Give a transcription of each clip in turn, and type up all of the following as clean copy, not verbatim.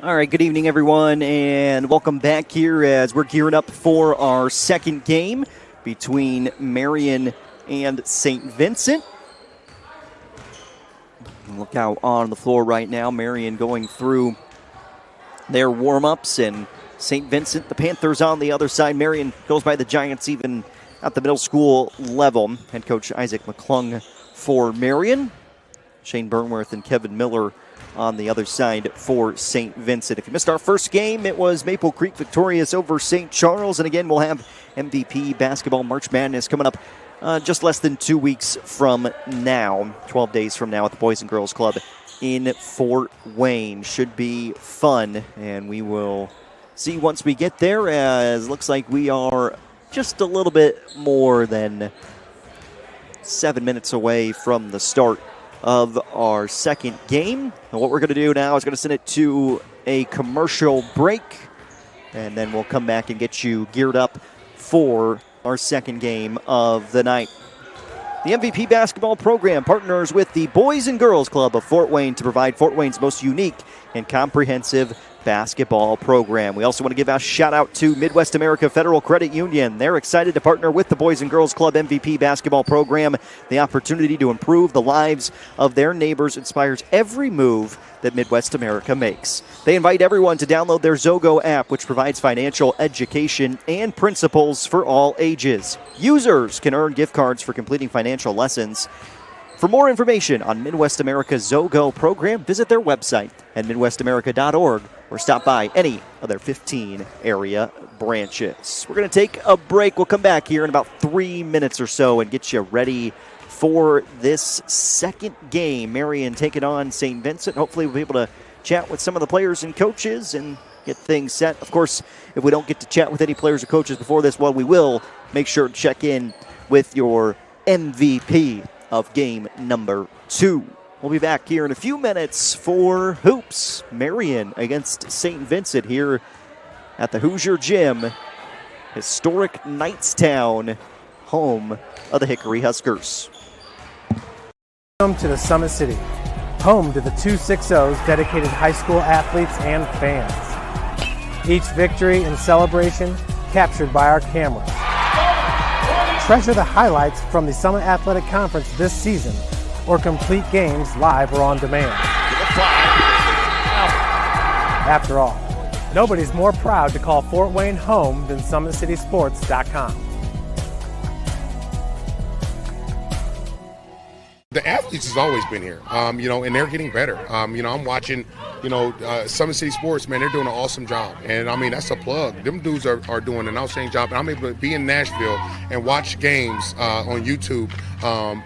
All right, good evening, everyone, and welcome back here as we're gearing up for our second game between Marion and St. Vincent. Look out on the floor right now. Marion going through their warm-ups, and St. Vincent, the Panthers on the other side. Marion goes by the Giants even at the middle school level. Head coach Isaac McClung for Marion. Shane Burnworth and Kevin Miller on the other side for St. Vincent. If you missed our first game, it was Maple Creek victorious over St. Charles. And again, we'll have MVP basketball March Madness coming up just less than 2 weeks from now, 12 days from now at the Boys and Girls Club in Fort Wayne. Should be fun, and we will see once we get there, as looks like we are just a little bit more than 7 minutes away from the start of our second game. And what we're going to do now is going to send it to a commercial break, and then we'll come back and get you geared up for our second game of the night. The MVP basketball program partners with the Boys and Girls Club of Fort Wayne to provide Fort Wayne's most unique and comprehensive basketball program. We also want to give a shout out to Midwest America Federal Credit Union. They're excited to partner with the Boys and Girls Club MVP basketball program. The opportunity to improve the lives of their neighbors inspires every move that Midwest America makes. They invite everyone to download their Zogo app, which provides financial education and principles for all ages. Users can earn gift cards for completing financial lessons. For more information on Midwest America's Zogo program, visit their website at midwestamerica.org or stop by any of their 15 area branches. We're going to take a break. We'll come back here in about 3 minutes or so and get you ready for this second game. Marion taking on St. Vincent. Hopefully we'll be able to chat with some of the players and coaches and get things set. Of course, if we don't get to chat with any players or coaches before this one, we will make sure to check in with your MVP of game number 2. We'll be back here in a few minutes for Hoops. Marion against St. Vincent here at the Hoosier Gym. Historic Knightstown, home of the Hickory Huskers. Welcome to the Summit City, home to the 260's dedicated high school athletes and fans. Each victory and celebration captured by our cameras. Treasure the highlights from the Summit Athletic Conference this season, or complete games live or on demand. After all, nobody's more proud to call Fort Wayne home than SummitCitySports.com. The athletes has always been here, and they're getting better. I'm watching, Summit City Sports, man, they're doing an awesome job. And, that's a plug. Them dudes are doing an outstanding job. And I'm able to be in Nashville and watch games on YouTube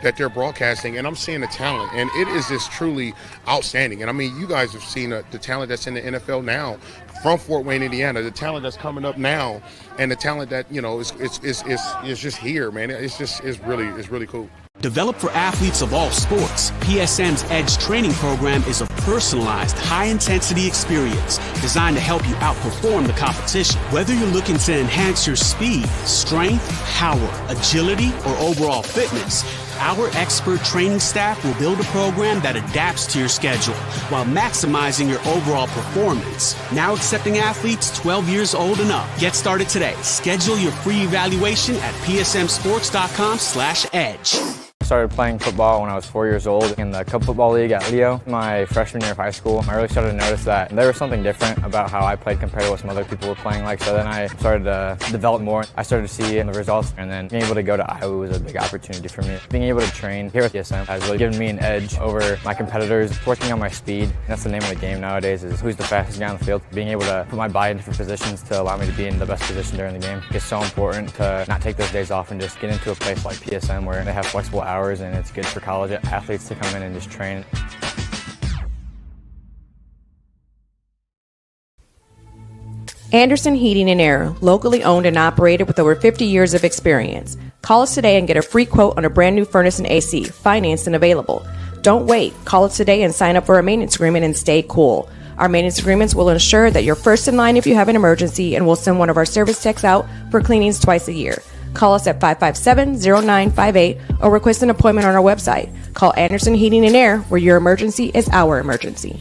that they're broadcasting, and I'm seeing the talent. And it is just truly outstanding. And, you guys have seen the talent that's in the NFL now from Fort Wayne, Indiana, the talent that's coming up now, and the talent that, is just here, man. It's really cool. Developed for athletes of all sports, PSM's Edge training program is a personalized, high-intensity experience designed to help you outperform the competition. Whether you're looking to enhance your speed, strength, power, agility, or overall fitness, our expert training staff will build a program that adapts to your schedule while maximizing your overall performance. Now accepting athletes 12 years old and up. Get started today. Schedule your free evaluation at psmsports.com/edge. I started playing football when I was 4 years old in the Cub Football League at Leo. My freshman year of high school, I really started to notice that there was something different about how I played compared to what some other people were playing like. So then I started to develop more. I started to see the results, and then being able to go to Iowa was a big opportunity for me. Being able to train here with PSM has really given me an edge over my competitors. Working on my speed, and that's the name of the game nowadays, is who's the fastest guy on the field. Being able to put my body in different positions to allow me to be in the best position during the game. It's so important to not take those days off and just get into a place like PSM where they have flexible hours, and it's good for college athletes to come in and just train. Anderson Heating and Air, locally owned and operated with over 50 years of experience. Call us today and get a free quote on a brand new furnace and AC, financed and available. Don't wait. Call us today and sign up for a maintenance agreement and stay cool. Our maintenance agreements will ensure that you're first in line if you have an emergency, and we'll send one of our service techs out for cleanings twice a year. Call us at 557-0958 or request an appointment on our website. Call Anderson Heating and Air, where your emergency is our emergency.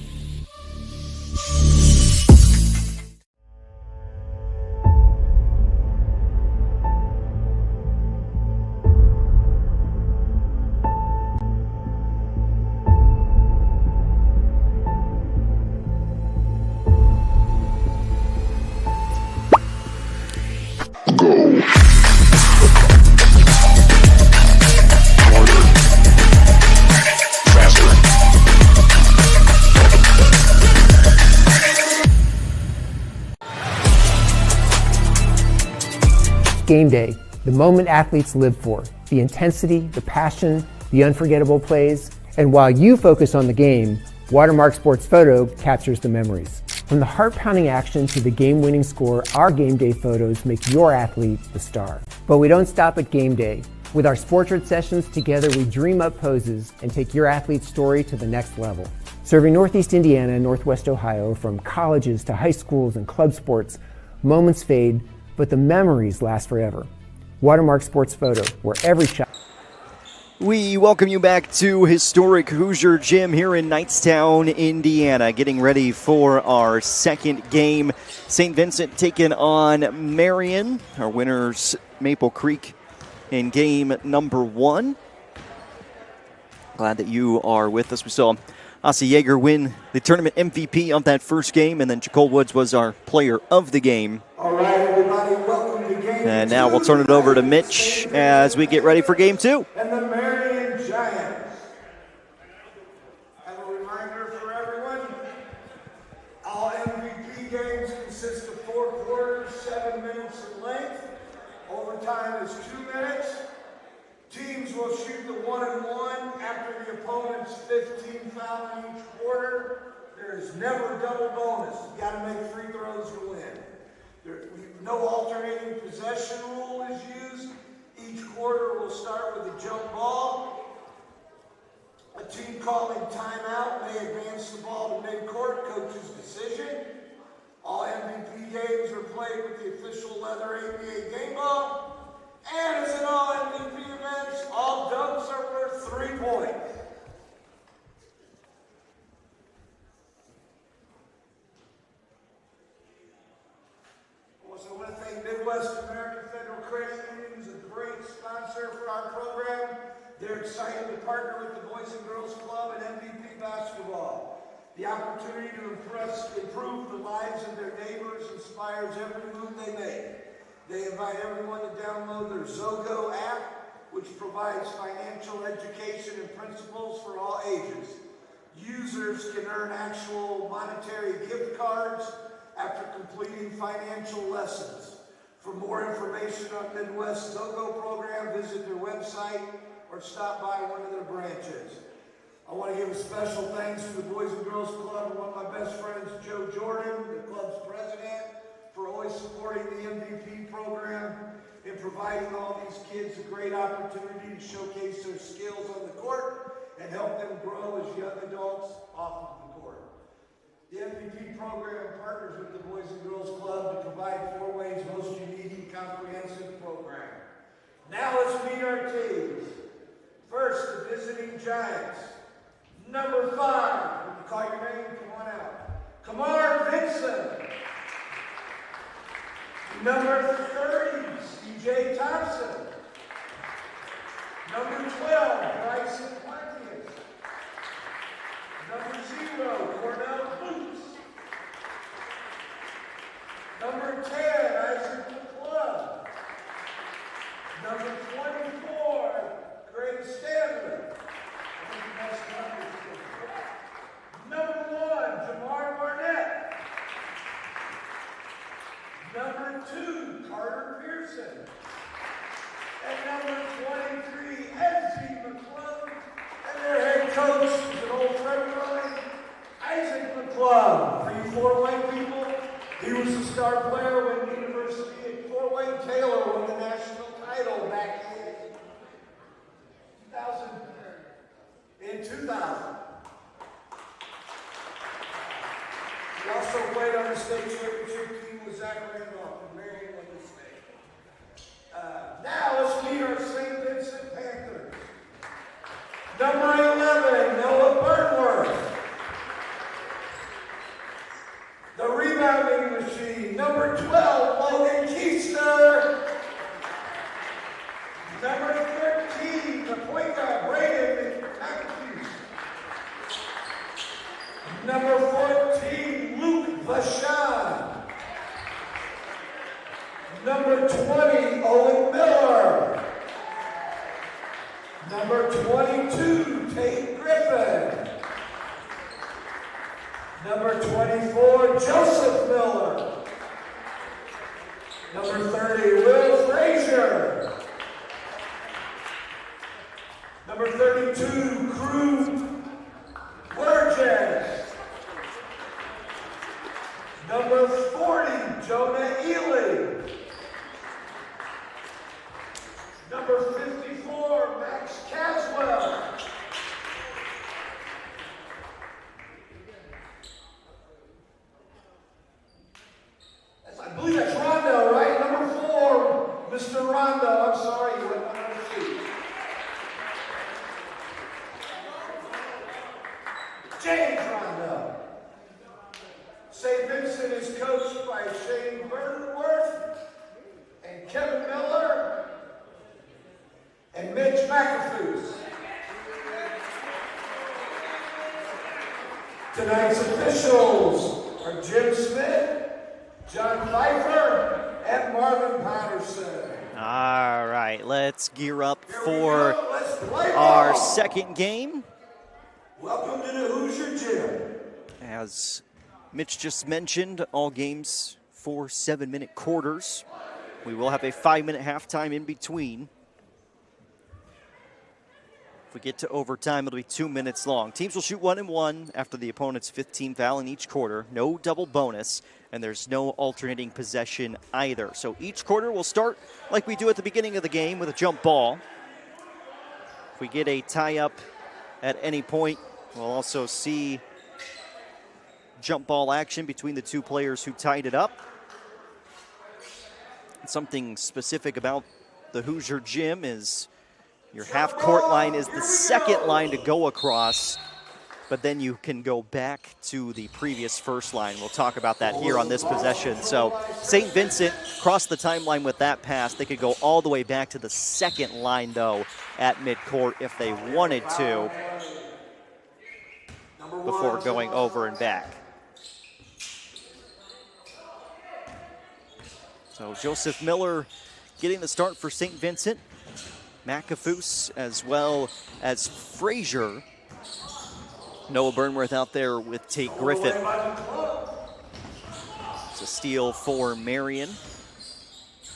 game day, the moment athletes live for, the intensity, the passion, the unforgettable plays. And while you focus on the game, Watermark Sports Photo captures the memories. From the heart-pounding action to the game-winning score, our game day photos make your athlete the star. But we don't stop at game day. With our Sportrait sessions, together we dream up poses and take your athlete's story to the next level. Serving Northeast Indiana and Northwest Ohio, from colleges to high schools and club sports, moments fade, but the memories last forever. Watermark Sports Photo, where every shot... We welcome you back to historic Hoosier Gym here in Knightstown, Indiana. Getting ready for our second game. St. Vincent taking on Marion. Our winners, Maple Creek, in game number 1. Glad that you are with us. We saw Asa Yeager win the tournament MVP of that first game, and then Jacole Woods was our player of the game. All right, everybody, welcome to game And now we'll turn it over to Mitch as we get ready for game 2. And the Marion Giants. Have a reminder for everyone. All MVP games consist of 4 quarters, 7 minutes in length. Overtime is 2 minutes. Teams will shoot the 1-and-1 after the opponent's 15 foul in each quarter. There is never double bonus. You got to make free throws to win. No alternating possession rule is used. Each quarter will start with a jump ball. A team calling timeout may advance the ball to midcourt, coach's decision. All MVP games are played with the official leather ABA game ball. And as in all MVP events, all dunks are worth 3 points. Also, I want to thank Midwest American Federal Credit Union, who's a great sponsor for our program. They're excited to partner with the Boys and Girls Club and MVP basketball. The opportunity to improve the lives of their neighbors inspires every move they make. They invite everyone to download their Zogo app, which provides financial education and principles for all ages. Users can earn actual monetary gift cards after completing financial lessons. For more information on Midwest Zogo program, visit their website or stop by one of their branches. I want to give a special thanks to the Boys and Girls Club and one of my best friends, Joe Jordan, the club's president, for always supporting the MVP program and providing all these kids a great opportunity to showcase their skills on the court and help them grow as young adults off of the court. The MVP program partners with the Boys and Girls Club to provide Fort Wayne's most unique and comprehensive program. Now let's meet our teams. First, the visiting Giants. Number 5, when you call your name, come on out. Kamar Vincent. Number 30, C.J. Thompson. Number 12, Bryson Pontius. Number 0, Cornell Boots. Number 10, Isaac McClung. Number 24, Greg Stanley. Number 1, Jamar Barnett. Number 2, Carter Pearson. And number 23, Ezzy McClung. And their head coach is an old friend of mine, Isaac McClung. For you Fort Wayne people, he was a star player when University at Fort Wayne Taylor won the national title back in 2000. He also played on the state championship team with Zach Randolph and Marion won the state. Now let's meet our St. Vincent Panthers. Number 11, Noah Burnworth. The rebounding machine. Number 12, Logan Keister. Number 13, the point guard, Brayden McAfee. Number 14, Luke Vachon. Number 20, Owen Miller. Number 22, Tate Griffin. Number 24, Joseph Miller. Number 30, Will Frazier. Frazier. Number 32, Crew Burgess. Number 40, Jonah Ely. Number 54, Max Caswell. I believe that's Rondo, right? Number 4, Mr. Rondo. I'm sorry, you went on number 2. James Rondo. St. Vincent is coached by Shane Burnworth and Kevin Miller and Mitch McAfoos. Tonight's officials are Jim Smith, John Pfeiffer, and Marvin Patterson. All right, let's gear up for our second game. Welcome to the Hoosier Gym. As Mitch just mentioned, all games for 7-minute quarters. We will have a 5-minute halftime in between. If we get to overtime, it'll be 2 minutes long. Teams will shoot 1 and 1 after the opponent's 15th foul in each quarter. No double bonus, and there's no alternating possession either. So each quarter will start like we do at the beginning of the game with a jump ball. If we get a tie-up at any point, we'll also see jump ball action between the two players who tied it up. Something specific about the Hoosier Gym is your half-court line is the second line to go across, but then you can go back to the previous first line. We'll talk about that here on this possession. So St. Vincent crossed the timeline with that pass. They could go all the way back to the second line, though, at midcourt if they wanted to before going over and back. So Joseph Miller getting the start for St. Vincent. McAfoos as well as Frazier. Noah Burnworth out there with Tate Griffin. It's a steal for Marion.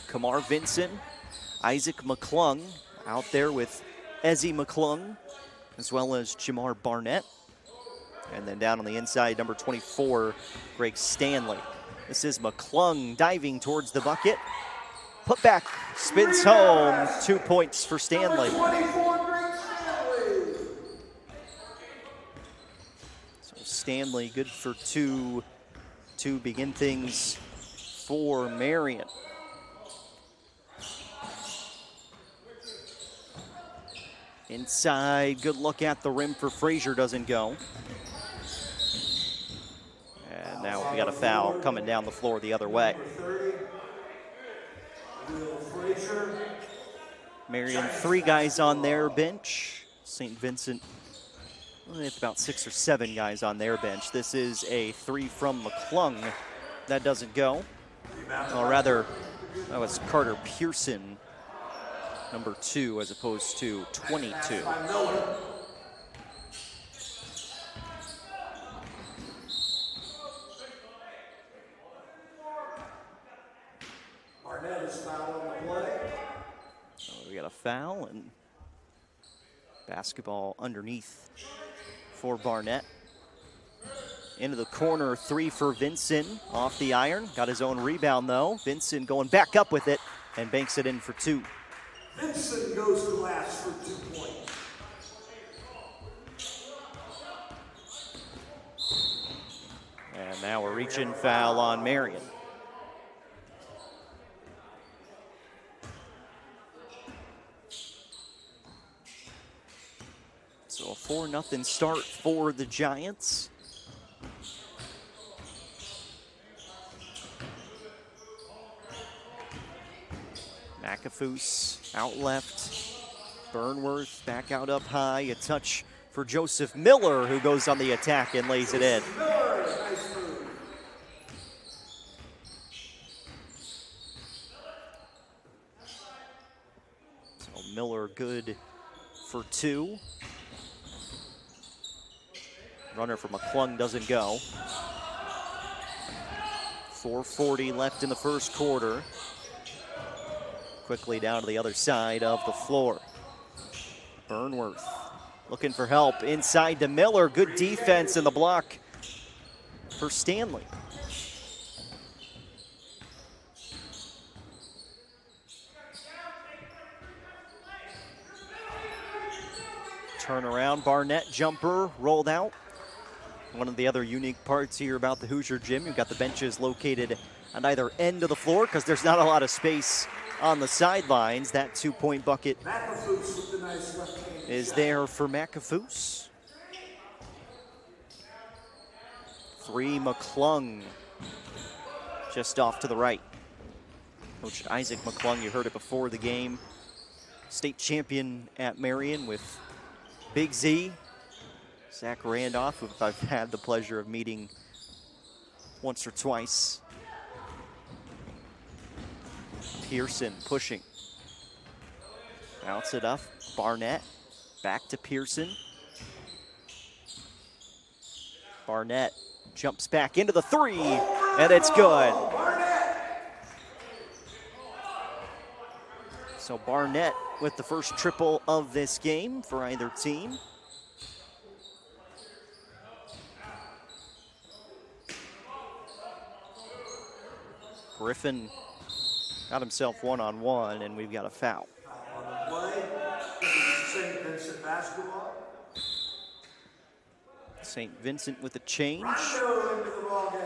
Kamar Vincent, Isaac McClung out there with Ezzy McClung, as well as Jamar Barnett. And then down on the inside, number 24, Greg Stanley. This is McClung diving towards the bucket. Put back, spins home, 2 points for Stanley. Number 24, Greg Stanley. So Stanley good for two to begin things for Marion. Inside, good look at the rim for Frazier, doesn't go. And now we got a foul coming down the floor the other way. Marion, 3 guys on their bench. St. Vincent, it's about 6 or 7 guys on their bench. This is a 3 from McClung. That doesn't go. Or rather, that was Carter Pearson, number 2, as opposed to 22. Barnett is fouled on the play. So we got a foul and basketball underneath for Barnett. Into the corner, 3 for Vincent, off the iron. Got his own rebound though. Vincent going back up with it and banks it in for 2. Vincent goes glass for 2 points. And now we're reaching foul on Marion. So a 4-0 start for the Giants. McAfoos out left. Burnworth back out up high. A touch for Joseph Miller, who goes on the attack and lays it in. So Miller good for 2. Runner for McClung doesn't go. 4:40 left in the first quarter. quickly down to the other side of the floor. Burnworth looking for help inside to Miller. Good defense in the block for Stanley. Turnaround, Barnett jumper rolled out. One of the other unique parts here about the Hoosier Gym, you've got the benches located on either end of the floor because there's not a lot of space on the sidelines. That 2-point bucket is there for McAfoose. 3, McClung just off to the right. Coach Isaac McClung, you heard it before the game. State champion at Marion with Big Z, Zach Randolph, who I've had the pleasure of meeting once or twice. Pearson pushing. Bounce it up. Barnett back to Pearson. Barnett jumps back into the 3, and it's good. So Barnett with the first triple of this game for either team. Griffin got himself one-on-one, and we've got a foul. St. Vincent basketball. St. Vincent with a change. Rondo into the ball game.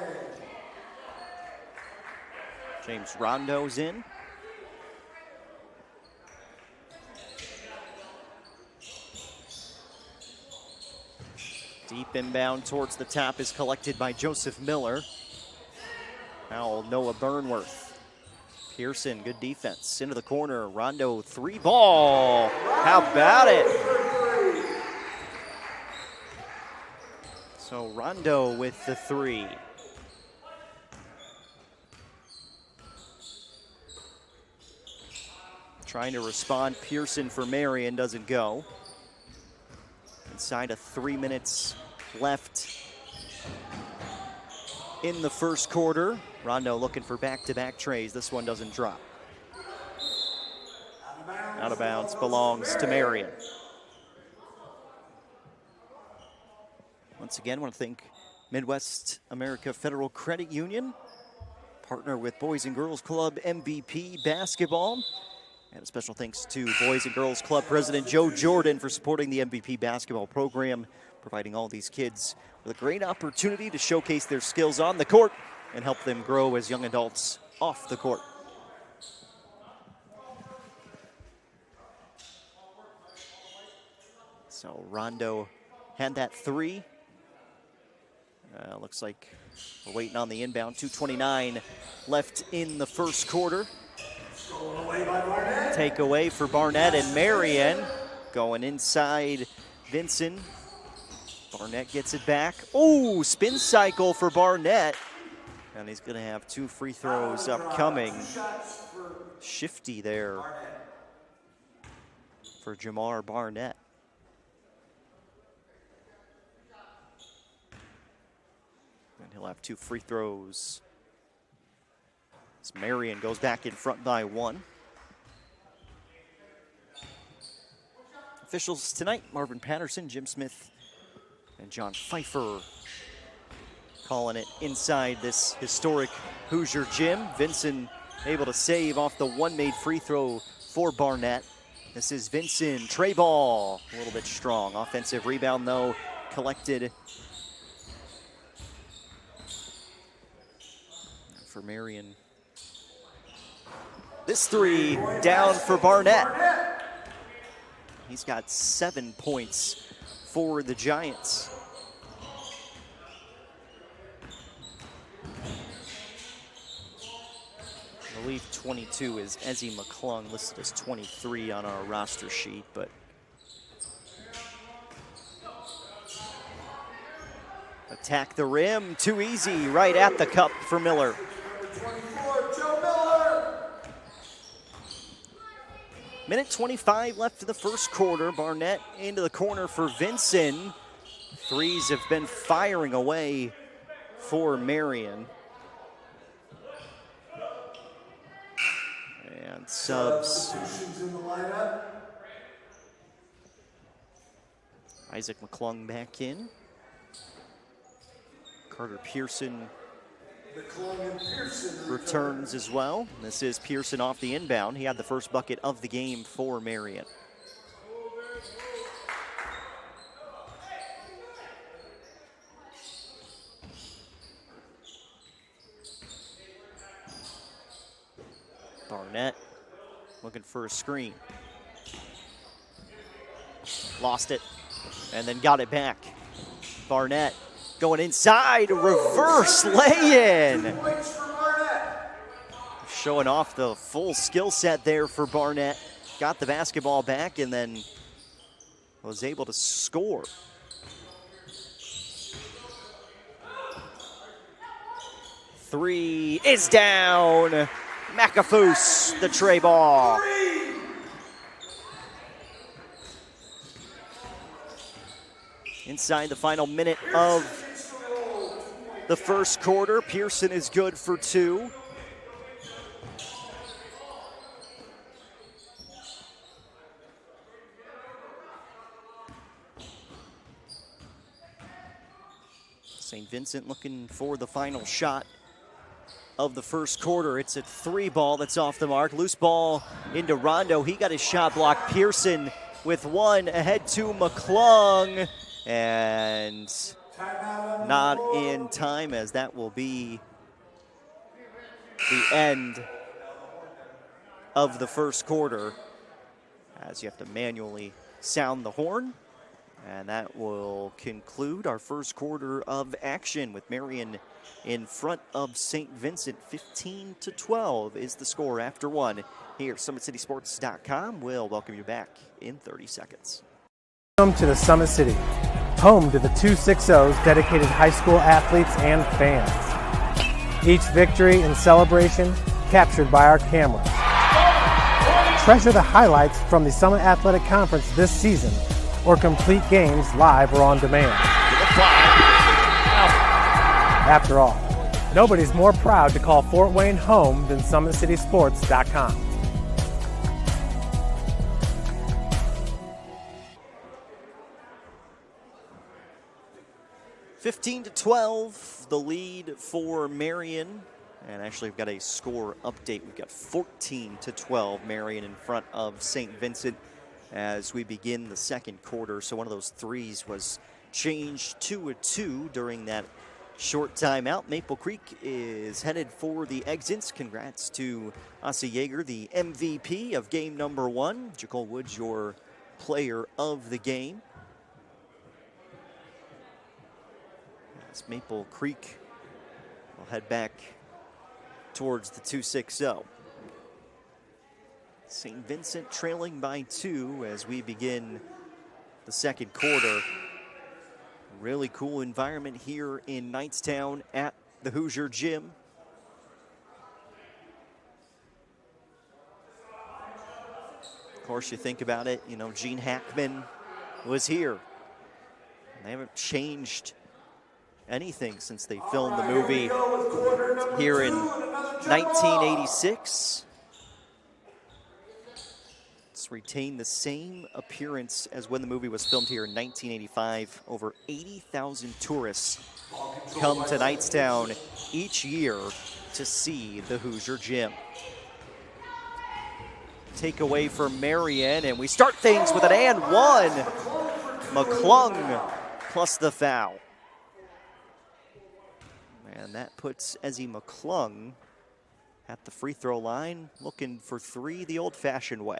James Rondo's in. Deep inbound towards the top is collected by Joseph Miller. Now Noah Burnworth. Pearson, good defense. Into the corner, Rondo 3 ball. How about it? So Rondo with the 3. Trying to respond, Pearson for Marion, doesn't go. Inside of 3 minutes left in the first quarter. Rondo looking for back-to-back trays. This one doesn't drop. Out of bounds belongs to Marion. Once again, I want to thank Midwest America Federal Credit Union, partner with Boys and Girls Club MVP Basketball. And a special thanks to Boys and Girls Club President Joe Jordan for supporting the MVP basketball program, providing all these kids with a great opportunity to showcase their skills on the court and help them grow as young adults off the court. So Rondo had that 3. Looks like we're waiting on the inbound. 2:29 left in the first quarter. Takeaway for Barnett and Marion. Going inside Vincent. Barnett gets it back. Oh, spin cycle for Barnett. And he's going to have 2 free throws upcoming. Shifty there for Jamar Barnett. And he'll have 2 free throws. As Marion goes back in front by 1. Officials tonight, Marvin Patterson, Jim Smith, and John Pfeiffer calling it inside this historic Hoosier Gym. Vincent able to save off the one-made free throw for Barnett. This is Vincent, tray ball, a little bit strong. Offensive rebound though, collected for Marion. This 3 down for Barnett. He's got 7 points for the Giants. I believe 22 is Ezzy McClung, listed as 23 on our roster sheet, but attack the rim, too easy, right at the cup for Miller. Minute 25 left in the first quarter. Barnett into the corner for Vincent. Threes have been firing away for Marion. And subs. Substitutions in the lineup. Isaac McClung back in. Carter Pearson McClung and Pearson returns as well. This is Pearson off the inbound. He had the first bucket of the game for Marion. Barnett looking for a screen. Lost it and then got it back. Barnett going inside, reverse lay-in. Showing off the full skill set there for Barnett. Got the basketball back and then was able to score. Three is down. McAfoose, the tray ball. Inside the final minute of the first quarter, Pearson is good for two. St. Vincent looking for the final shot of the first quarter. It's a three ball that's off the mark. Loose ball into Rondo. He got his shot blocked. Pearson with one ahead to McClung. And not in time, as that will be the end of the first quarter, as you have to manually sound the horn. And that will conclude our first quarter of action with Marion in front of St. Vincent. 15-12 is the score after one. Here, SummitCitySports.com will welcome you back in 30 seconds. Welcome to the Summit City, home to the 260's dedicated high school athletes and fans. Each victory and celebration captured by our cameras. Treasure the highlights from the Summit Athletic Conference this season, or complete games live or on demand. After all, nobody's more proud to call Fort Wayne home than SummitCitySports.com. (15-12), the lead for Marion. And actually, we've got a score update. We've got 14-12, Marion in front of St. Vincent as we begin the second quarter. So one of those threes was changed to a two during that short timeout. Maple Creek is headed for the exits. Congrats to Asa Yeager, the MVP of game number one. Jacole Woods, your player of the game. As Maple Creek will head back towards the 260. St. Vincent trailing by two as we begin the second quarter. Really cool environment here in Knightstown at the Hoosier Gym. Of course, you think about it, you know, Gene Hackman was here. They haven't changed anything since they filmed the movie here in 1986. It's retained the same appearance as when the movie was filmed here in 1985. Over 80,000 tourists come to Knightstown each year to see the Hoosier Gym. Takeaway for Marion, and we start things with an and one. McClung plus the foul. And that puts Ezzy McClung at the free throw line, looking for three the old-fashioned way.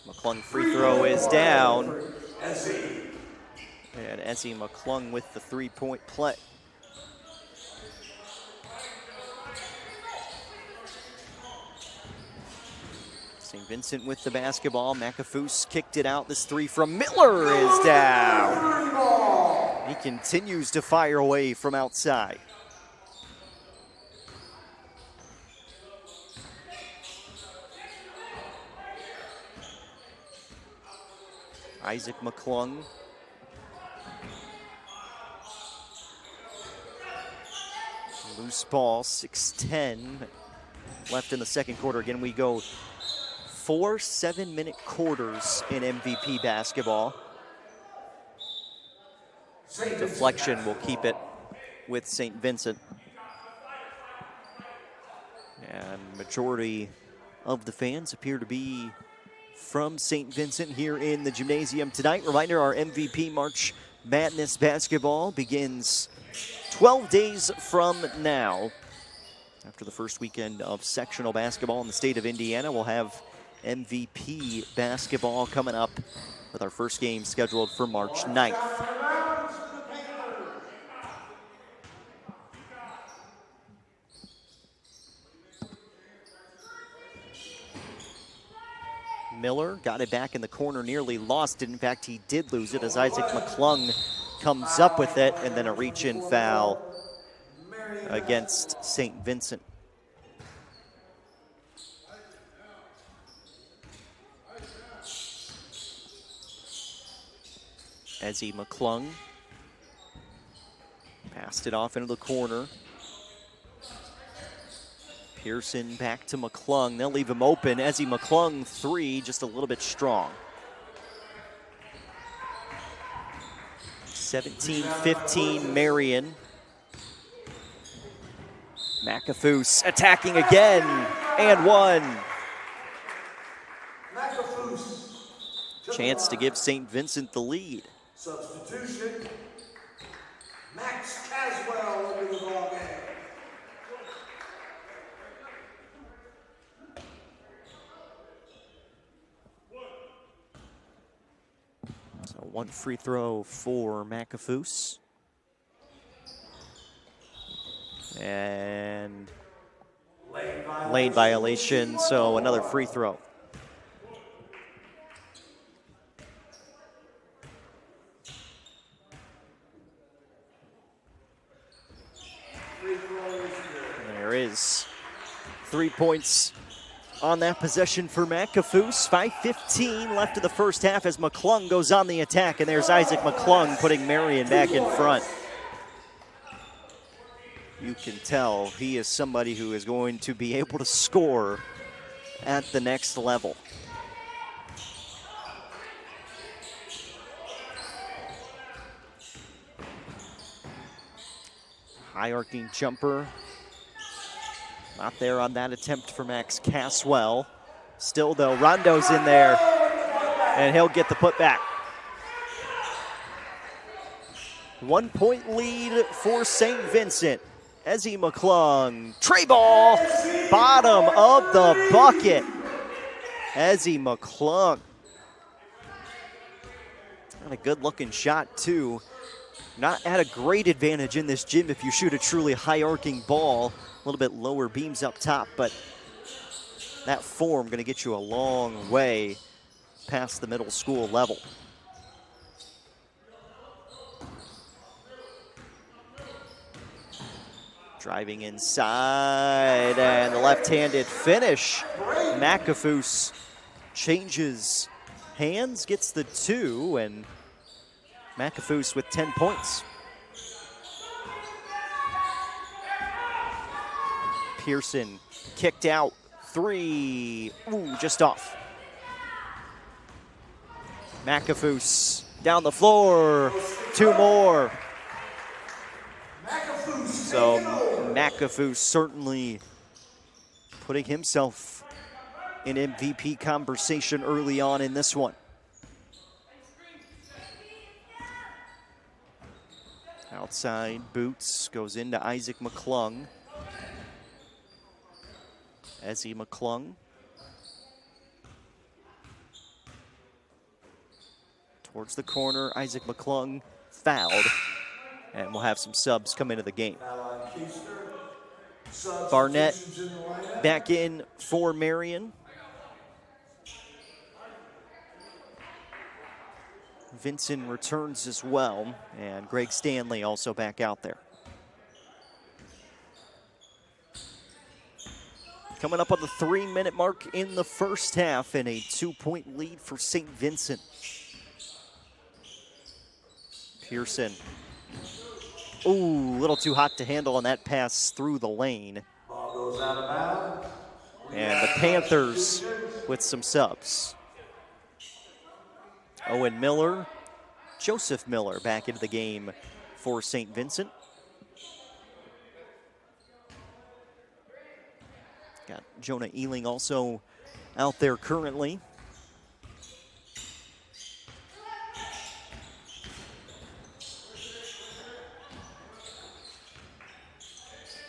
McClung free throw is down. And Ezzy McClung with the three-point play. St. Vincent with the basketball. McAfoose kicked it out. This three from Miller is down. He continues to fire away from outside. Isaac McClung Loose ball, 6:10 left in the second quarter. Again, we go 4 7-minute quarters in MVP basketball. Deflection will keep it with St. Vincent. And majority of the fans appear to be from St. Vincent here in the gymnasium tonight. Reminder, our MVP March Madness basketball begins 12 days from now. After the first weekend of sectional basketball in the state of Indiana, we'll have MVP basketball coming up with our first game scheduled for March 9th. Miller got it back in the corner, nearly lost it. In fact, he did lose it as Isaac McClung comes up with it, and then a reach-in foul against St. Vincent. Ezzie McClung passed it off into the corner. Pearson back to McClung. They'll leave him open. Ezzie McClung, 3, just a little bit strong. 17-15 Marion. McAfoose attacking again, and one. Chance to give St. Vincent the lead. Substitution. Max Caswell into the ball game. So one free throw for McAfoose. And lane violation, so another free throw. There is 3 points on that possession for McAfoose. 5:15 left of the first half as McClung goes on the attack, and there's Isaac McClung putting Marion back in front. You can tell he is somebody who is going to be able to score at the next level. High arcing jumper. Not there on that attempt for Max Caswell. Still though, Rondo's in there, and he'll get the putback. 1 point lead for St. Vincent. Ezzie McClung, tray ball, bottom of the bucket. Ezzie McClung. Not a good looking shot too. Not at a great advantage in this gym if you shoot a truly high arcing ball. A little bit lower beams up top, but that form going to get you a long way past the middle school level. Driving inside, and the left-handed finish. McAfoose changes hands, gets the 2, and McAfoose with 10 points. Pearson kicked out, 3, ooh, just off. McAfoose down the floor, 2 more. So McAfoose certainly putting himself in MVP conversation early on in this one. Outside Boots goes into Isaac McClung. Ezzie McClung. Towards the corner, Isaac McClung fouled. And we'll have some subs come into the game. Barnett back in for Marion. Vincent returns as well, and Greg Stanley also back out there. Coming up on the 3-minute mark in the first half, and a 2-point lead for St. Vincent. Pearson Ooh, a little too hot to handle on that pass through the lane. Ball goes out of bounds. And the Panthers with some subs. Owen Miller, Joseph Miller back into the game for St. Vincent. Got Jonah Ealing also out there currently.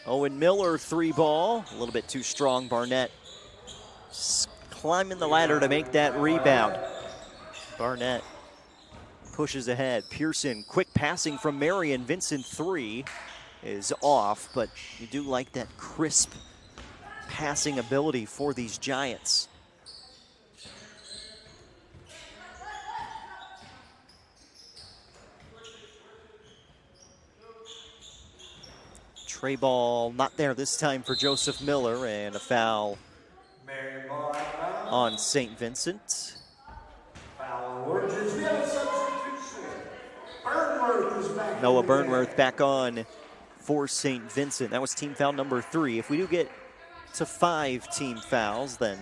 Owen Miller, 3-ball, a little bit too strong. Barnett climbing the ladder to make that rebound. Barnett pushes ahead. Pearson, quick passing from Marion. Vincent, 3 is off, but you do like that crisp passing ability for these Giants. Tray ball not there this time for Joseph Miller, and a foul Marion ball out of bounds. on St. Vincent. Foul on Oranges. We have a substitution. Burnworth is back. Noah in the game. Burnworth back on for St. Vincent. That was team foul number 3. If we do get to 5 team fouls, then,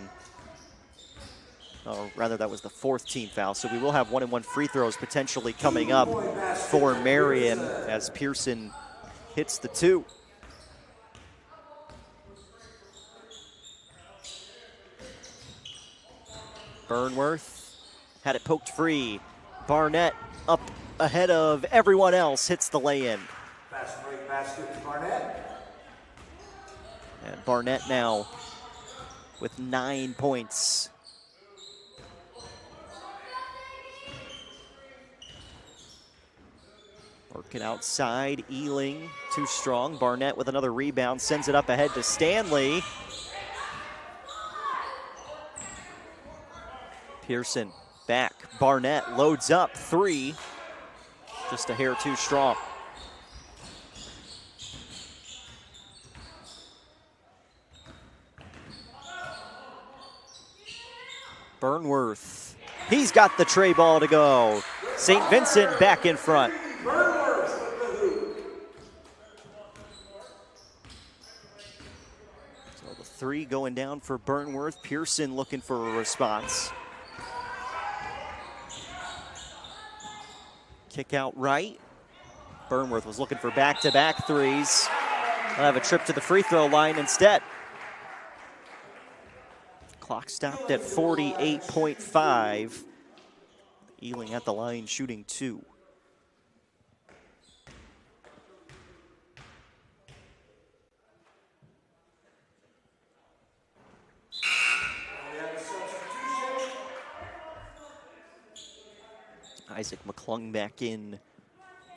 or rather that was the 4th team foul. So we will have 1-and-1 free throws potentially coming up for Marion as Pearson hits the 2. Burnworth had it poked free. Barnett up ahead of everyone else, hits the lay-in. Fast break basket to Barnett. And Barnett now with 9 points. Working outside, Ealing too strong. Barnett with another rebound, sends it up ahead to Stanley. Pearson back. Barnett loads up, 3. Just a hair too strong. Burnworth. He's got the tray ball to go. St. Vincent back in front. Burnworth with the hoop. So the 3 going down for Burnworth. Pearson looking for a response. Kick out right. Burnworth was looking for back-to-back 3s. I'll have a trip to the free throw line instead. Clock stopped at 48.5. Ealing at the line shooting 2. Isaac McClung back in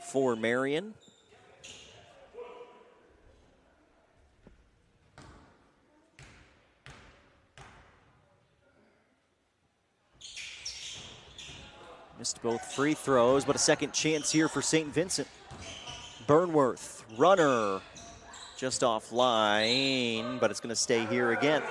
for Marion. Missed both free throws, but a second chance here for St. Vincent. Burnworth, runner, just offline, but it's going to stay here again.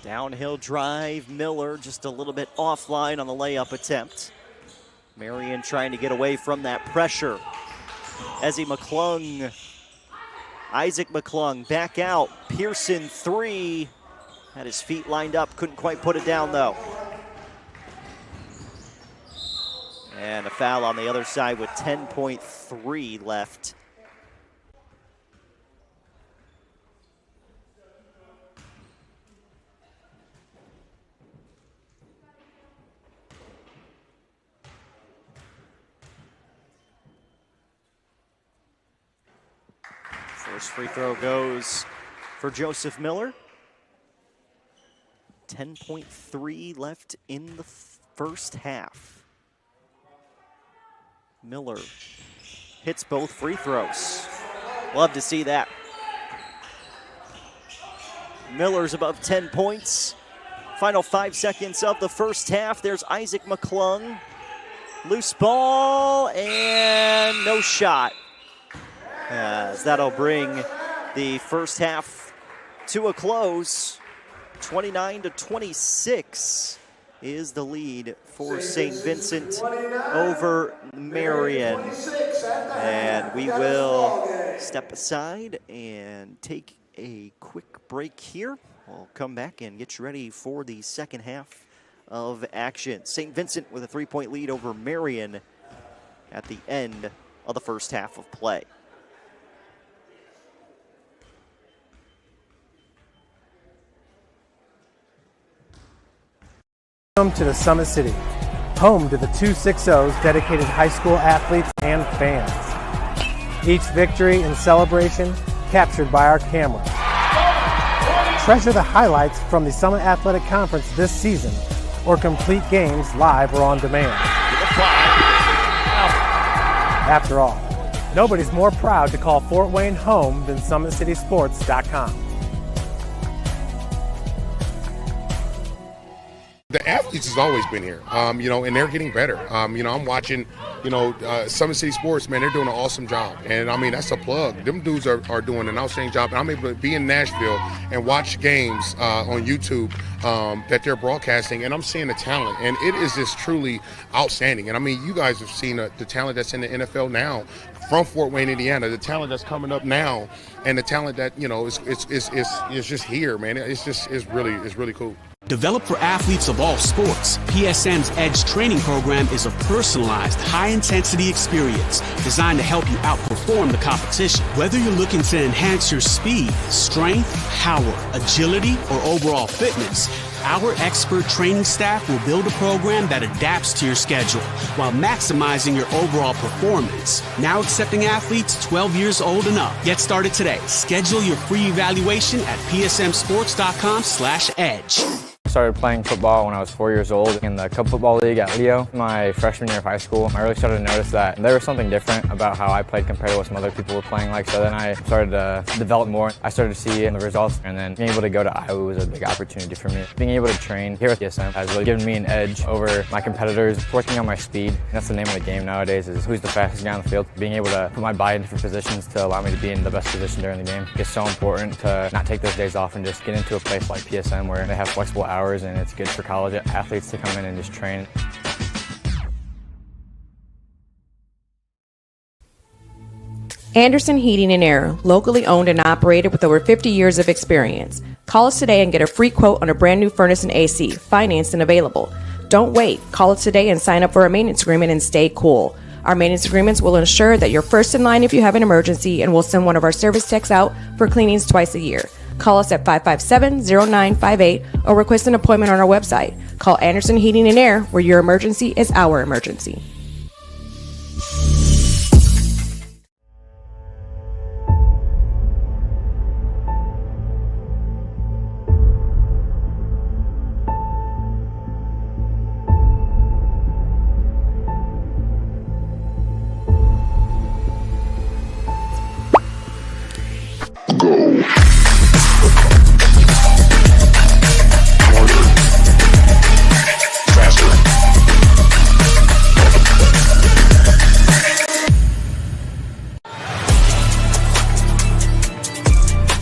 Downhill drive, Miller just a little bit offline on the layup attempt. Marion trying to get away from that pressure. Ezzy McClung, Isaac McClung back out. Pearson 3, had his feet lined up, couldn't quite put it down though. And a foul on the other side with 10.3 left. First free throw goes for Joseph Miller. 10.3 left in the first half. Miller hits both free throws. Love to see that. Miller's above 10 points Final 5 seconds of the first half. There's Isaac McClung. Loose ball and no shot. As that'll bring the first half to a close. 29-26 is the lead for St. Vincent over Marion. And we will step aside and take a quick break here. We'll come back and get you ready for the second half of action. St. Vincent with a 3-point lead over Marion at the end of the first half of play. Welcome to the Summit City, home to the 260's dedicated high school athletes and fans. Each victory and celebration captured by our camera. Treasure the highlights from the Summit Athletic Conference this season, or complete games live or on demand. After all, nobody's more proud to call Fort Wayne home than SummitCitySports.com. The athletes has always been here, and they're getting better. I'm watching, Summit City Sports, man, they're doing an awesome job. And, that's a plug. Them dudes are doing an outstanding job. And I'm able to be in Nashville and watch games on YouTube that they're broadcasting, and I'm seeing the talent. And it is just truly outstanding. And, you guys have seen the talent that's in the NFL now from Fort Wayne, Indiana, the talent that's coming up now, and the talent that, is just here, man. It's really cool. Developed for athletes of all sports, PSM's Edge training program is a personalized, high-intensity experience designed to help you outperform the competition. Whether you're looking to enhance your speed, strength, power, agility, or overall fitness, our expert training staff will build a program that adapts to your schedule while maximizing your overall performance. Now accepting athletes 12 years old and up. Get started today. Schedule your free evaluation at psmsports.com/edge. I started playing football when I was 4 years old in the Cup Football League at Leo. My freshman year of high school, I really started to notice that there was something different about how I played compared to what some other people were playing like. So then I started to develop more. I started to see the results, and then being able to go to Iowa was a big opportunity for me. Being able to train here at PSM has really given me an edge over my competitors. Working on my speed, and that's the name of the game nowadays, is who's the fastest guy on the field. Being able to put my body in different positions to allow me to be in the best position during the game. It's so important to not take those days off and just get into a place like PSM where they have flexible hours, and it's good for college athletes to come in and just train. Anderson Heating and Air, locally owned and operated with over 50 years of experience. Call us today and get a free quote on a brand new furnace and AC, financed and available. Don't wait. Call us today and sign up for a maintenance agreement and stay cool. Our maintenance agreements will ensure that you're first in line if you have an emergency, and we'll send one of our service techs out for cleanings twice a year. Call us at 557-0958 or request an appointment on our website. Call Anderson Heating and Air, where your emergency is our emergency.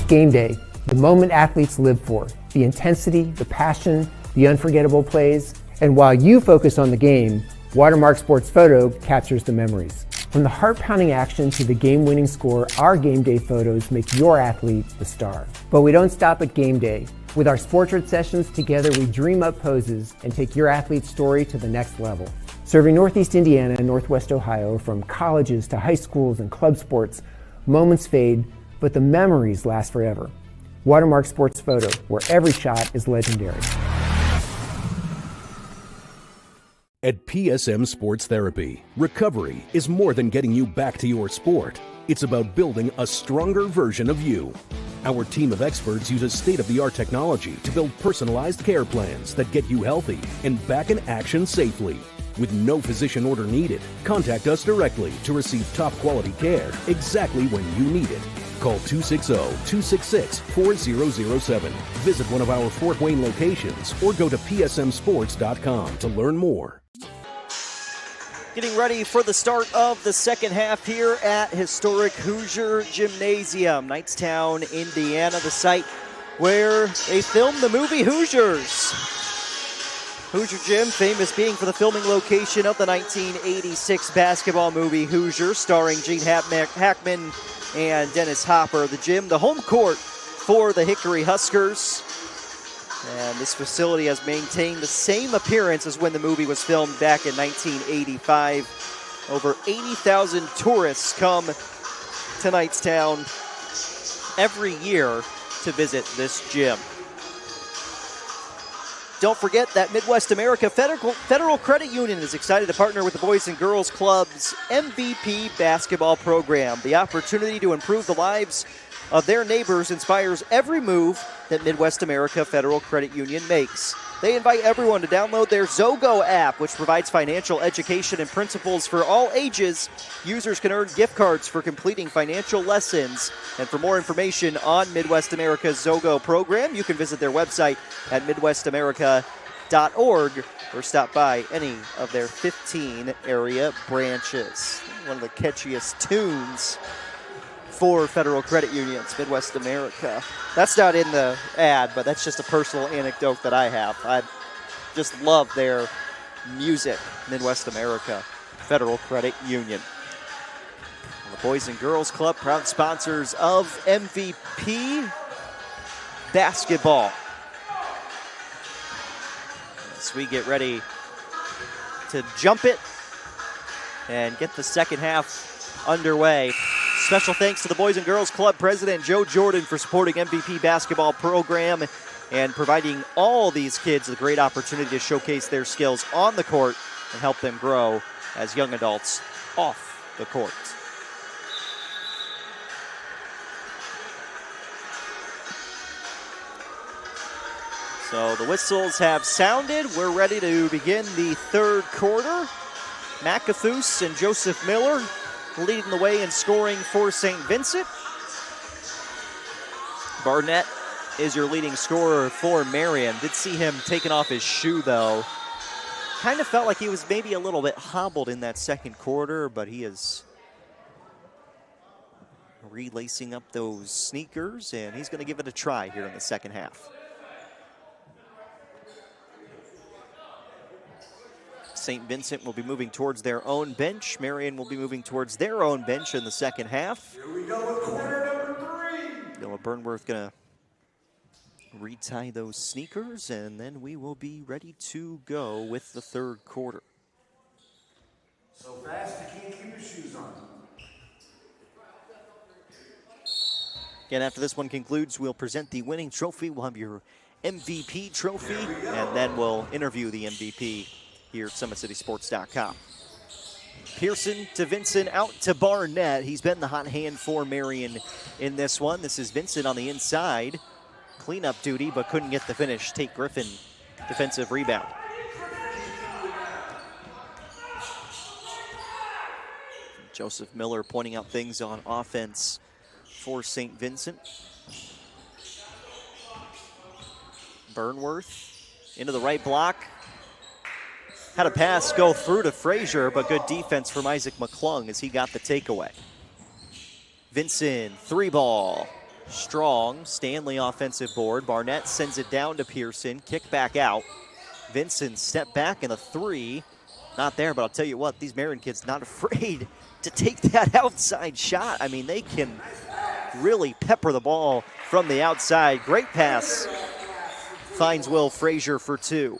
Game day, the moment athletes live for, the intensity, the passion, the unforgettable plays. And while you focus on the game, Watermark Sports Photo captures the memories. From the heart-pounding action to the game-winning score, our game day photos make your athlete the star. But we don't stop at game day. With our Sportrait sessions, together we dream up poses and take your athlete's story to the next level. Serving Northeast Indiana and Northwest Ohio, from colleges to high schools and club sports, moments fade, but the memories last forever. Watermark Sports Photo, where every shot is legendary. At PSM Sports Therapy, recovery is more than getting you back to your sport. It's about building a stronger version of you. Our team of experts uses state-of-the-art technology to build personalized care plans that get you healthy and back in action safely. with no physician order needed. Contact us directly to receive top quality care exactly when you need it. Call 260-266-4007. Visit one of our Fort Wayne locations or go to psmsports.com to learn more. Getting ready for the start of the second half here at historic Hoosier Gymnasium, Knightstown, Indiana, the site where they filmed the movie Hoosiers. Hoosier Gym, famous being for the filming location of the 1986 basketball movie Hoosier, starring Gene Hackman and Dennis Hopper. The gym, the home court for the Hickory Huskers. And this facility has maintained the same appearance as when the movie was filmed back in 1985. Over 80,000 tourists come to Knightstown every year to visit this gym. Don't forget that Midwest America Federal Credit Union is excited to partner with the Boys and Girls Club's MVP basketball program. The opportunity to improve the lives of their neighbors inspires every move that Midwest America Federal Credit Union makes. They invite everyone to download their Zogo app, which provides financial education and principles for all ages. Users can earn gift cards for completing financial lessons. And for more information on Midwest America's Zogo program, you can visit their website at midwestamerica.org or stop by any of their 15 area branches. One of the catchiest tunes for Federal Credit Unions, Midwest America. That's not in the ad, but that's just a personal anecdote that I have. I just love their music, Midwest America Federal Credit Union. The Boys and Girls Club, proud sponsors of MVP basketball. As we get ready to jump it and get the second half underway. Special thanks to the Boys and Girls Club President Joe Jordan for supporting MVP basketball program and providing all these kids a great opportunity to showcase their skills on the court and help them grow as young adults off the court. So the whistles have sounded. We're ready to begin the third quarter. McAfoose and Joseph Miller leading the way in scoring for St. Vincent. Barnett is your leading scorer for Marion. Did see him taking off his shoe, though. Kind of felt like he was maybe a little bit hobbled in that second quarter, but he is relacing up those sneakers, and he's going to give it a try here in the second half. St. Vincent will be moving towards their own bench. Marion will be moving towards their own bench in the second half. Here we go with quarter number 3. Noah Burnworth going to retie those sneakers, and then we will be ready to go with the third quarter. So fast you can't keep your shoes on. Again, after this one concludes, we'll present the winning trophy. We'll have your MVP trophy, and then we'll interview the MVP here at SummitCitySports.com. Pearson to Vincent, out to Barnett. He's been the hot hand for Marion in this one. This is Vincent on the inside. Cleanup duty, but couldn't get the finish. Tate Griffin, defensive rebound. Joseph Miller pointing out things on offense for St. Vincent. Burnworth into the right block. Had a pass go through to Frazier, but good defense from Isaac McClung as he got the takeaway. Vincent, 3-ball. Strong, Stanley offensive board. Barnett sends it down to Pearson, kick back out. Vincent step back and a 3. Not there, but I'll tell you what, these Marion kids not afraid to take that outside shot. I mean, they can really pepper the ball from the outside. Great pass. Finds Will Frazier for 2.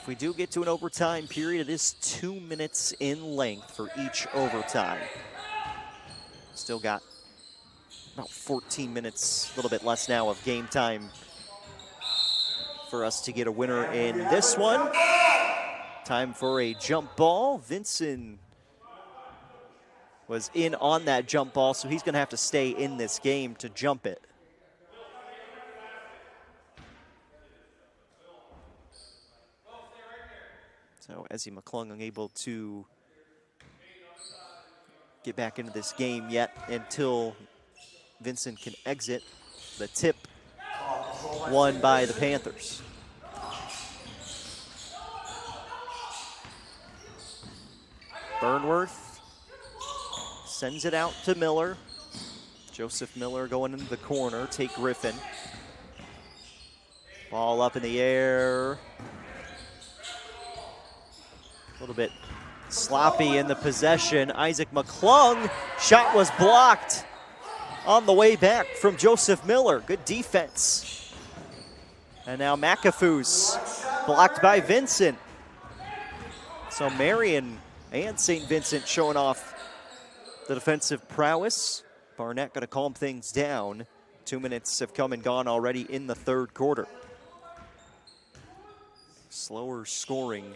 If we do get to an overtime period, it is 2 minutes in length for each overtime. Still got about 14 minutes, a little bit less now of game time for us to get a winner in this one. Time for a jump ball. Vincent was in on that jump ball, so he's going to have to stay in this game to jump it. So Ezzie McClung unable to get back into this game yet until Vincent can exit. The tip won by the Panthers. Burnworth sends it out to Miller. Joseph Miller going into the corner, take Griffin. Ball up in the air. A little bit sloppy in the possession. Isaac McClung, shot was blocked on the way back from Joseph Miller. Good defense. And now McAfoo's blocked by Vincent. So Marion and St. Vincent showing off the defensive prowess. Barnett going to calm things down. 2 minutes have come and gone already in the third quarter. Slower scoring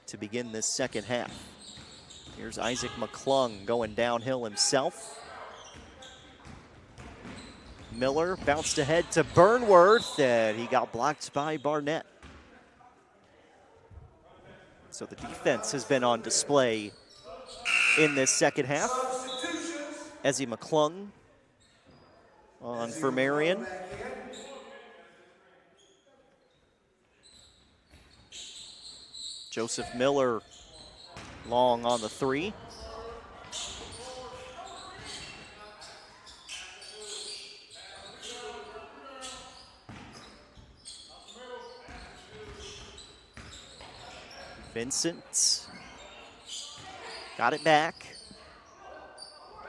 to begin this second half. Here's Isaac McClung going downhill himself. Miller bounced ahead to Burnworth, and he got blocked by Barnett. So the defense has been on display in this second half. Ezzie McClung on for Marion. Joseph Miller long on the three. Vincent got it back.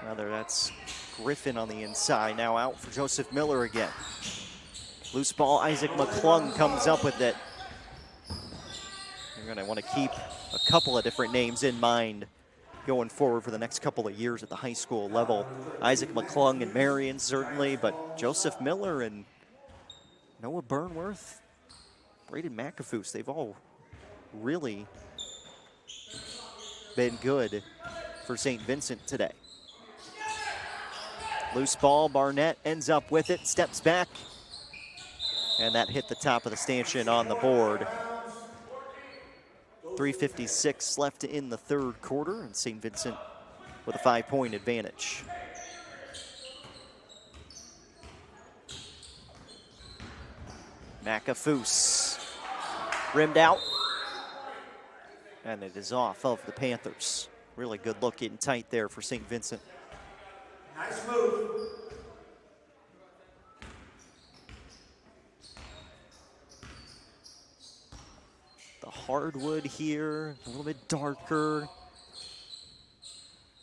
Rather, that's Griffin on the inside. Now out for Joseph Miller again. Loose ball, Isaac McClung comes up with it. You're going to want to keep a couple of different names in mind going forward for the next couple of years at the high school level. Isaac McClung and Marion certainly, but Joseph Miller and Noah Burnworth, Braden McAfoose, they've all really been good for St. Vincent today. Loose ball, Barnett ends up with it, steps back, and that hit the top of the stanchion on the board. 3:56 left in the third quarter, and St. Vincent with a 5-point advantage. McAfoose rimmed out, and it is off of the Panthers. Really good look getting tight there for St. Vincent. Nice move. The hardwood here, a little bit darker.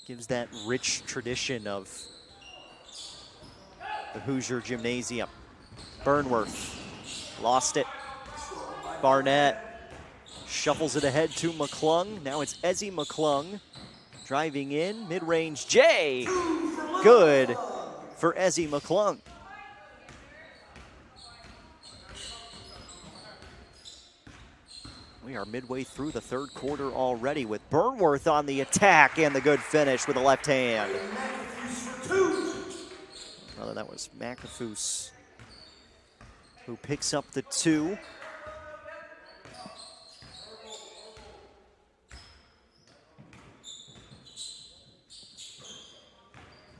Gives that rich tradition of the Hoosier Gymnasium. Burnworth lost it. Barnett shuffles it ahead to McClung. Now it's Ezzie McClung driving in, mid-range J. Good for Ezzie McClung. We are midway through the third quarter already with Burnworth on the attack and the good finish with the left hand. Rather, that was McAfoose who picks up the 2.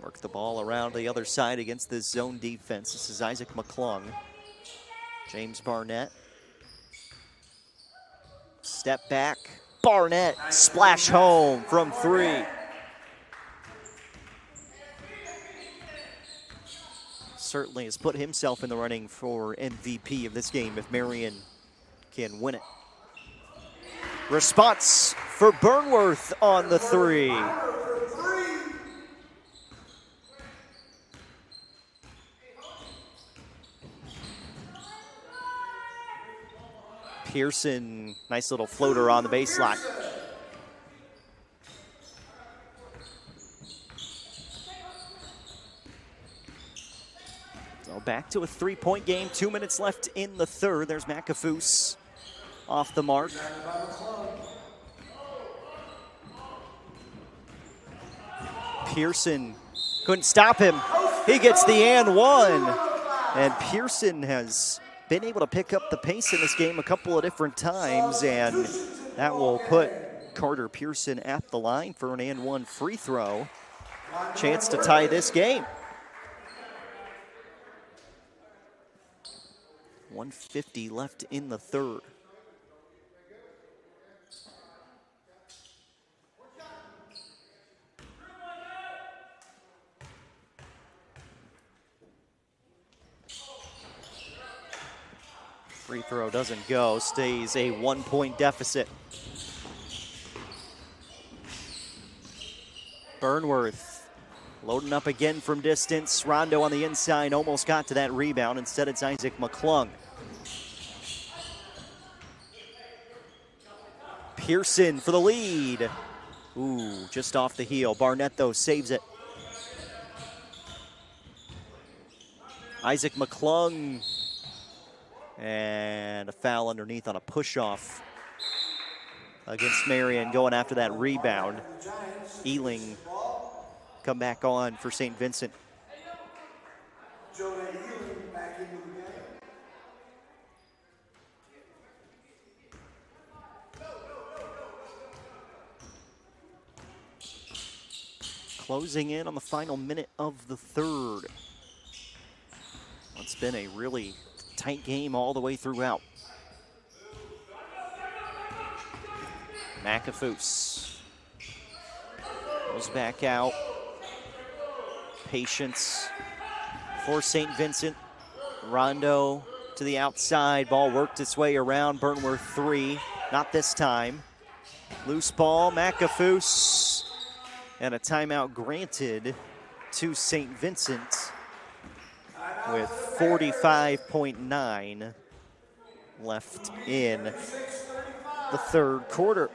Work the ball around the other side against this zone defense. This is Isaac McClung. James Barnett. Step back. Barnett splash home from 3. Certainly has put himself in the running for MVP of this game if Marion can win it. Response for Burnworth on the 3. Pearson, nice little floater on the baseline. So back to a 3-point game, 2 minutes left in the third. There's McAfoose off the mark. Pearson couldn't stop him. He gets the and 1. And Pearson has been able to pick up the pace in this game a couple of different times, and That will put Carter Pearson at the line for an and one free throw. Chance to tie this game. 1:50 left in the third. Free throw doesn't go, stays a 1-point deficit. Burnworth loading up again from distance. Rondo on the inside, almost got to that rebound. Instead, it's Isaac McClung. Pearson for the lead. Ooh, just off the heel. Barnett, though, saves it. Isaac McClung. And a foul underneath on a push-off against Marion, going after that rebound. Ealing come back on for St. Vincent. Closing in on the final minute of the third. It's been a really tight game all the way throughout. McAfoose goes back out. Patience for St. Vincent. Rondo to the outside. Ball worked its way around. Burnworth three. Not this time. Loose ball. McAfoose. And a timeout granted to St. Vincent with 45.9 left in the third quarter.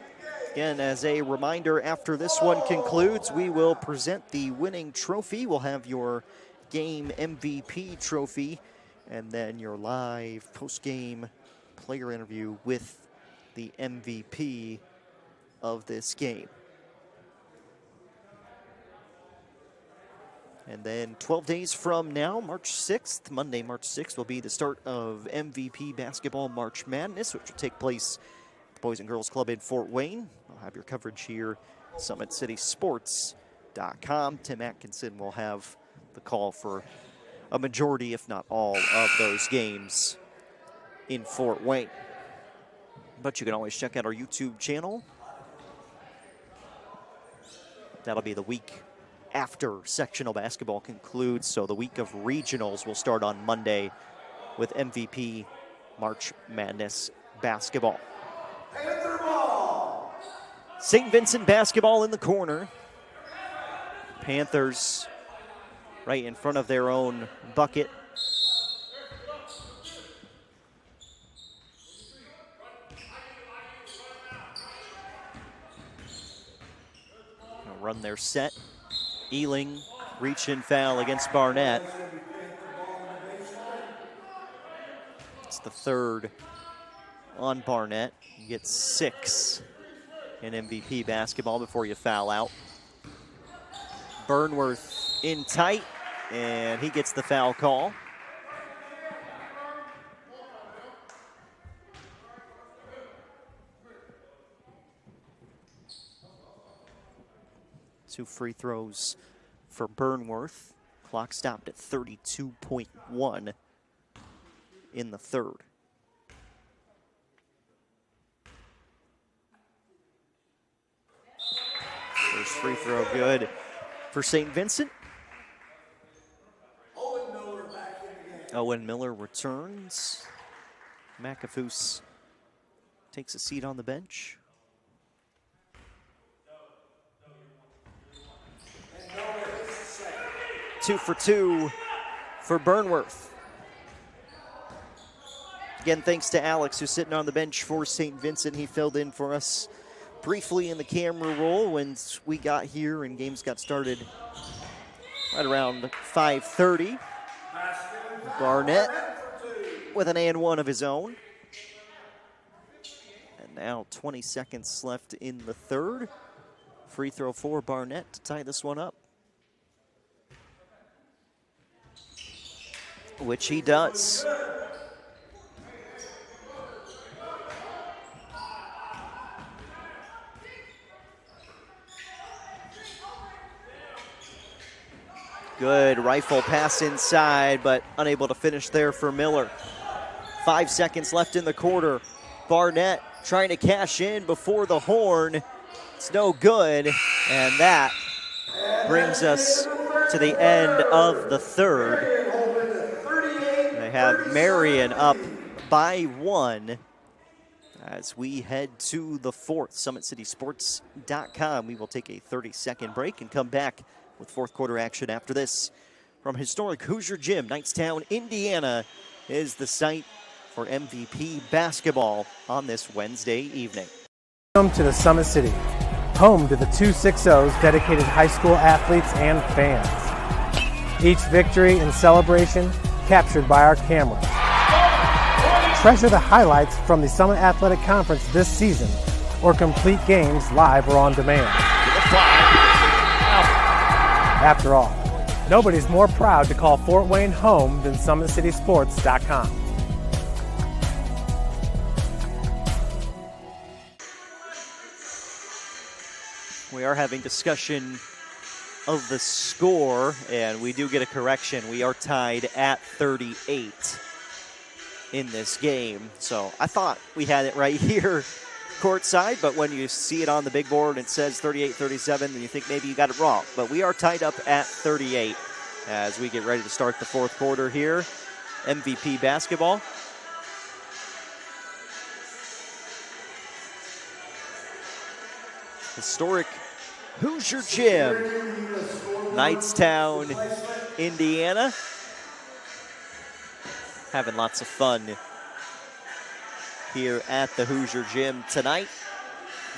Again, as a reminder, after this one concludes, we will present the winning trophy. We'll have your game MVP trophy and then your live post-game player interview with the MVP of this game. And then 12 days from now, March 6th, Monday, March 6th, will be the start of MVP Basketball March Madness, which will take place at the Boys and Girls Club in Fort Wayne. I'll have your coverage here, SummitCitySports.com. Tim Atkinson will have the call for a majority, if not all, of those games in Fort Wayne. But you can always check out our YouTube channel. That'll be the week after sectional basketball concludes, so the week of regionals will start on Monday with MVP March Madness basketball. St. Vincent basketball in the corner. Panthers right in front of their own bucket. They'll run their set. Ealing, reach-in foul against Barnett. It's the third on Barnett. You get 6 in MVP basketball before you foul out. Burnworth in tight, and he gets the foul call. Two free throws for Burnworth. Clock stopped at 32.1 in the third. First free throw good for St. Vincent. Owen Miller returns. McAfoose takes a seat on the bench. 2 for 2 for Burnworth. Again, thanks to Alex, who's sitting on the bench for St. Vincent. He filled in for us briefly in the camera roll when we got here and games got started right around 5:30. Barnett with an and one of his own. And now 20 seconds left in the third. Free throw for Barnett to tie this one up, which he does. Good rifle pass inside, but unable to finish there for Miller. 5 seconds left in the quarter. Barnett trying to cash in before the horn. It's no good, and that brings us to the end of the third. They have Marion up by 1 as we head to the fourth. SummitCitySports.com. We will take a 30-second break and come back with fourth quarter action after this. From historic Hoosier Gym, Knightstown, Indiana, is the site for MVP basketball on this Wednesday evening. Welcome to the Summit City, home to the 260's dedicated high school athletes and fans. Each victory and celebration captured by our cameras. Treasure the highlights from the Summit Athletic Conference this season, or complete games live or on demand. After all, nobody's more proud to call Fort Wayne home than SummitCitySports.com. We are having discussion of the score, and we do get a correction. We are tied at 38 in this game. So I thought we had it right here courtside, but when you see it on the big board and it says 38-37, then you think maybe you got it wrong. But we are tied up at 38 as we get ready to start the fourth quarter here. MVP basketball. Historic Hoosier Gym, Knightstown, Indiana. Having lots of fun here at the Hoosier Gym tonight.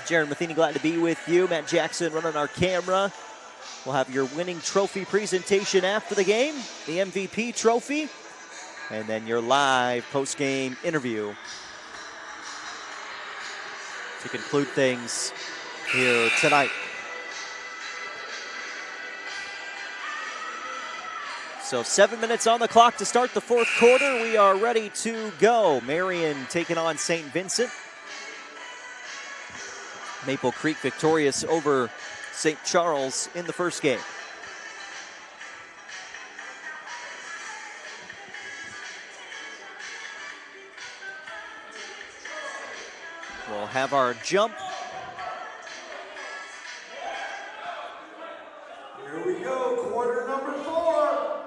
Jaron Matheny, glad to be with you. Matt Jackson running our camera. We'll have your winning trophy presentation after the game, the MVP trophy, and then your live post-game interview to conclude things here tonight. So 7 minutes on the clock to start the fourth quarter. We are ready to go. Marion taking on St. Vincent. Maple Creek victorious over St. Charles in the first game. We'll have our jump. Here we go, quarter number 4.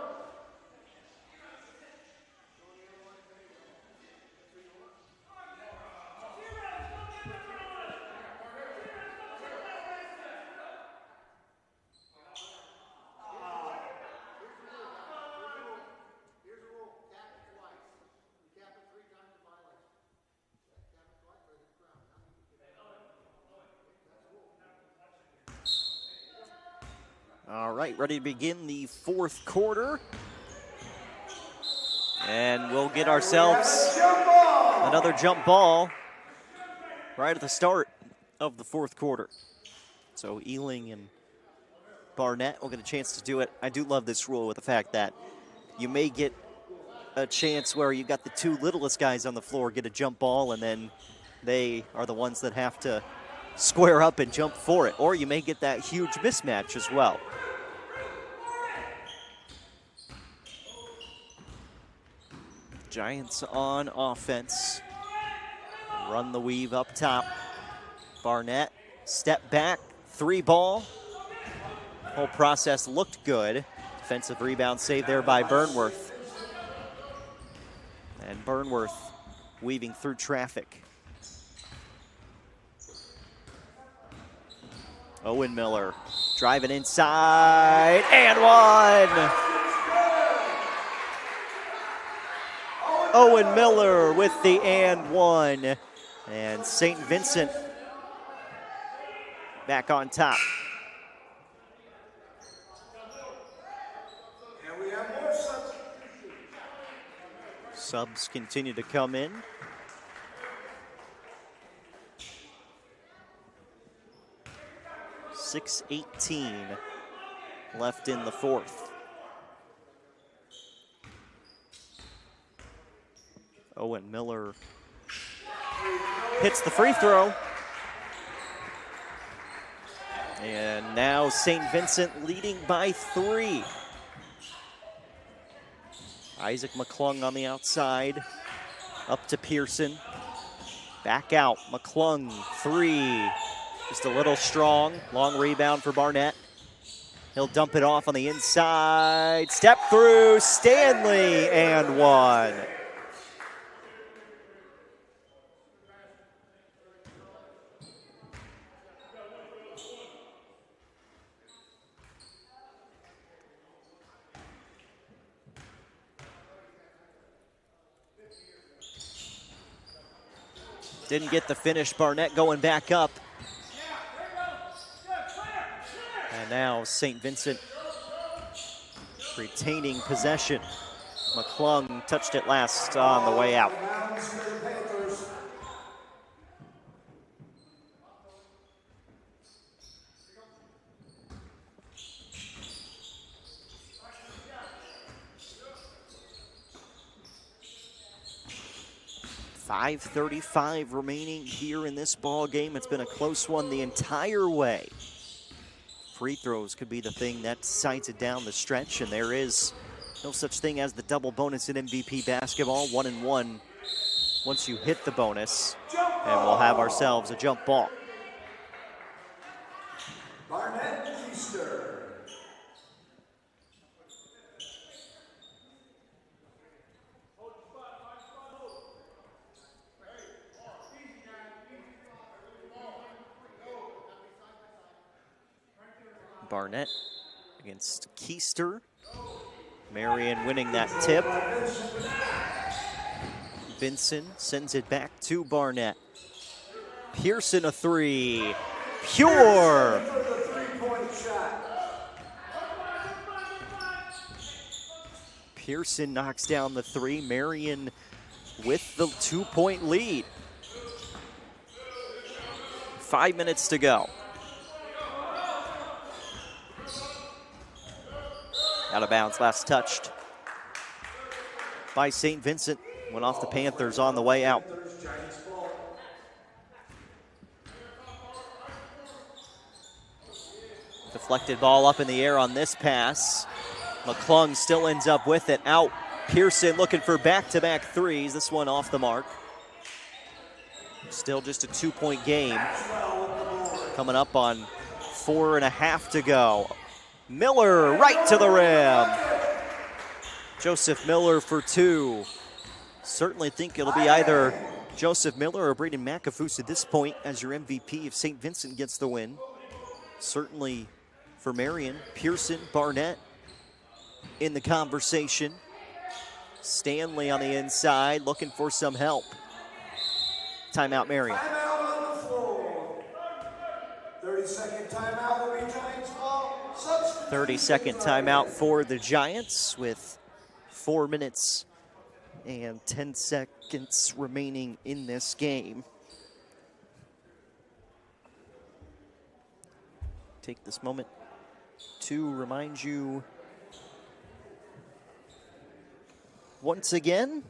All right, ready to begin the fourth quarter. And we'll get ourselves another jump ball right at the start of the fourth quarter. So Ealing and Barnett will get a chance to do it. I do love this rule with the fact that you may get a chance where you got the two littlest guys on the floor get a jump ball, and then they are the ones that have to square up and jump for it. Or you may get that huge mismatch as well. Giants on offense. Run the weave up top. Barnett, step back, 3 ball. Whole process looked good. Defensive rebound saved there by Burnworth. And Burnworth weaving through traffic. Owen Miller driving inside and one. Owen Miller with the and one. And St. Vincent back on top. And we have more subs. Subs continue to come in. .6:18 left in the fourth. Owen Miller hits the free throw. And now St. Vincent leading by 3. Isaac McClung on the outside. Up to Pearson. Back out. McClung, 3. Just a little strong. Long rebound for Barnett. He'll dump it off on the inside. Step through. Stanley and 1. Didn't get the finish. Barnett going back up. And now St. Vincent retaining possession. McClung touched it last on the way out. 5:35 remaining here in this ball game. It's been a close one the entire way. Free throws could be the thing that decides it down the stretch, and there is no such thing as the double bonus in MVP basketball. 1 and 1 once you hit the bonus, and we'll have ourselves a jump ball. Barnett Keister. Barnett against Keister. Marion winning that tip. Vincent sends it back to Barnett. Pearson, a 3. Pure. Pearson knocks down the 3. Marion with the 2-point lead. 5 minutes to go. Out of bounds, last touched by St. Vincent. Went off the Panthers on the way out. Deflected ball up in the air on this pass. McClung still ends up with it. Out. Pearson looking for back-to-back threes. This one off the mark. Still just a 2-point game. Coming up on 4.5 to go. Miller right to the rim. Joseph Miller for 2. Certainly think it'll be either Joseph Miller or Braden McAfoose at this point as your MVP if St. Vincent gets the win. Certainly for Marion, Pearson, Barnett in the conversation. Stanley on the inside looking for some help. Timeout, Marion. Timeout on the floor. 30-second timeout will be Giants ball. 30-second timeout for the Giants with 4 minutes and 10 seconds remaining in this game. Take this moment to remind you once again,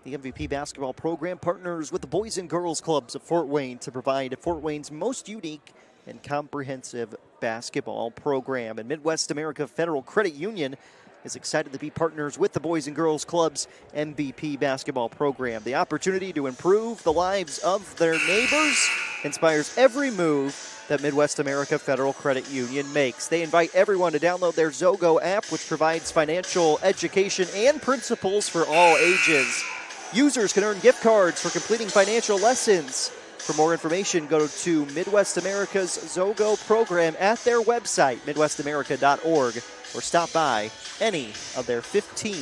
the MVP basketball program partners with the Boys and Girls Clubs of Fort Wayne to provide Fort Wayne's most unique and comprehensive basketball program. And Midwest America Federal Credit Union is excited to be partners with the Boys and Girls Club's MVP basketball program. The opportunity to improve the lives of their neighbors inspires every move that Midwest America Federal Credit Union makes. They invite everyone to download their Zogo app, which provides financial education and principles for all ages. Users can earn gift cards for completing financial lessons. For more information, go to Midwest America's Zogo program at their website, midwestamerica.org, or stop by any of their 15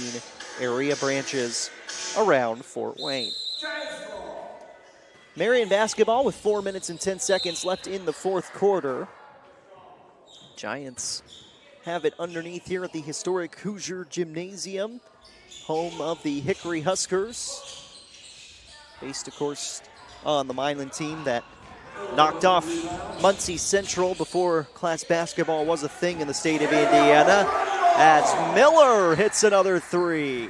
area branches around Fort Wayne. Marion basketball with 4 minutes and 10 seconds left in the fourth quarter. Giants have it underneath here at the historic Hoosier Gymnasium, home of the Hickory Huskers. Based, of course, on the Milan team that knocked off Muncie Central before class basketball was a thing in the state of Indiana, as Miller hits another 3.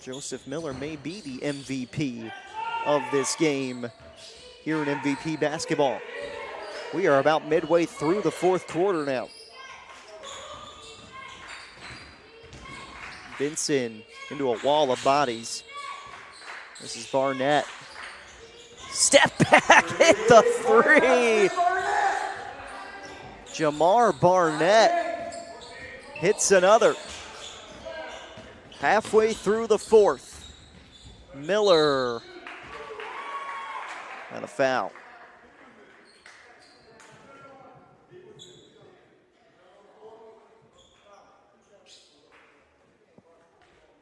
Joseph Miller may be the MVP of this game here in MVP basketball. We are about midway through the fourth quarter now. Vincent into a wall of bodies. This is Barnett. Step back, hit the three. Jamar Barnett hits another. Halfway through the fourth. Miller. And a foul.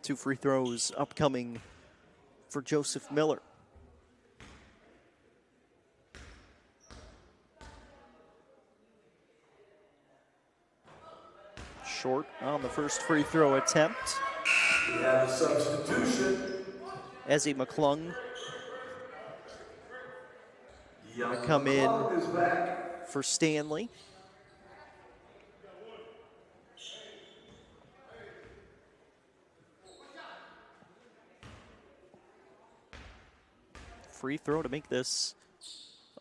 Two free throws upcoming for Joseph Miller. Short on the first free throw attempt. We have a substitution. Ezzie McClung going to come in for Stanley. Free throw to make this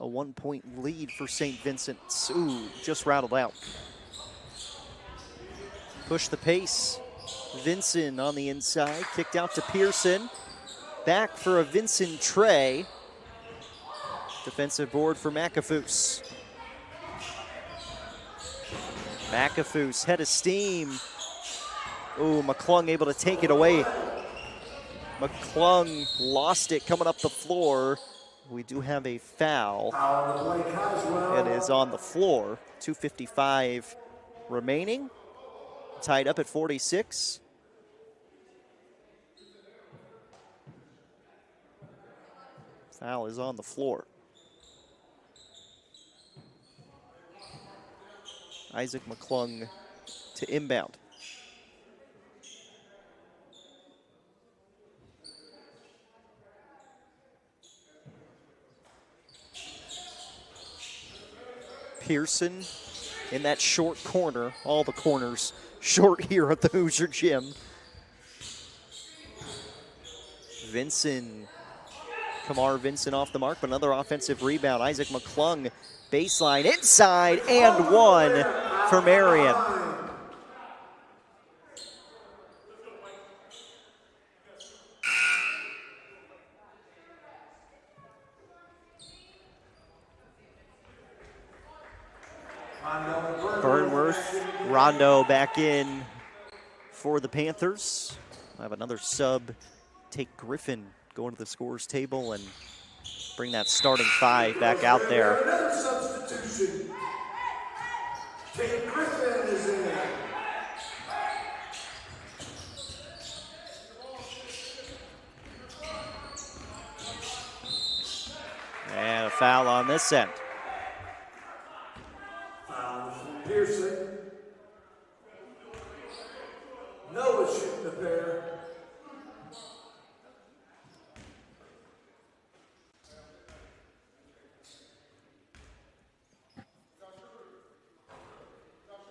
a 1-point lead for St. Vincent's. Ooh, just rattled out. Push the pace. Vincent on the inside, kicked out to Pearson. Back for a Vincent tray. Defensive board for McAfoose. McAfoose, head of steam. Ooh, McClung able to take it away. McClung lost it coming up the floor. We do have a foul. It is on the floor. 2:55 remaining. Tied up at 46. Foul is on the floor. Isaac McClung to inbound. Pearson in that short corner, all the corners short here at the Hoosier Gym. Vincent, Kamar Vincent off the mark, but another offensive rebound. Isaac McClung, baseline, inside, and one for Marion. Burnworth, Rondo back in for the Panthers. I have another sub, take Griffin, go into the scorer's table and bring that starting five back out there. Another substitution. Tate Griffin is in. And a foul on this end. Foul from Pearson. Noah shooting the pair.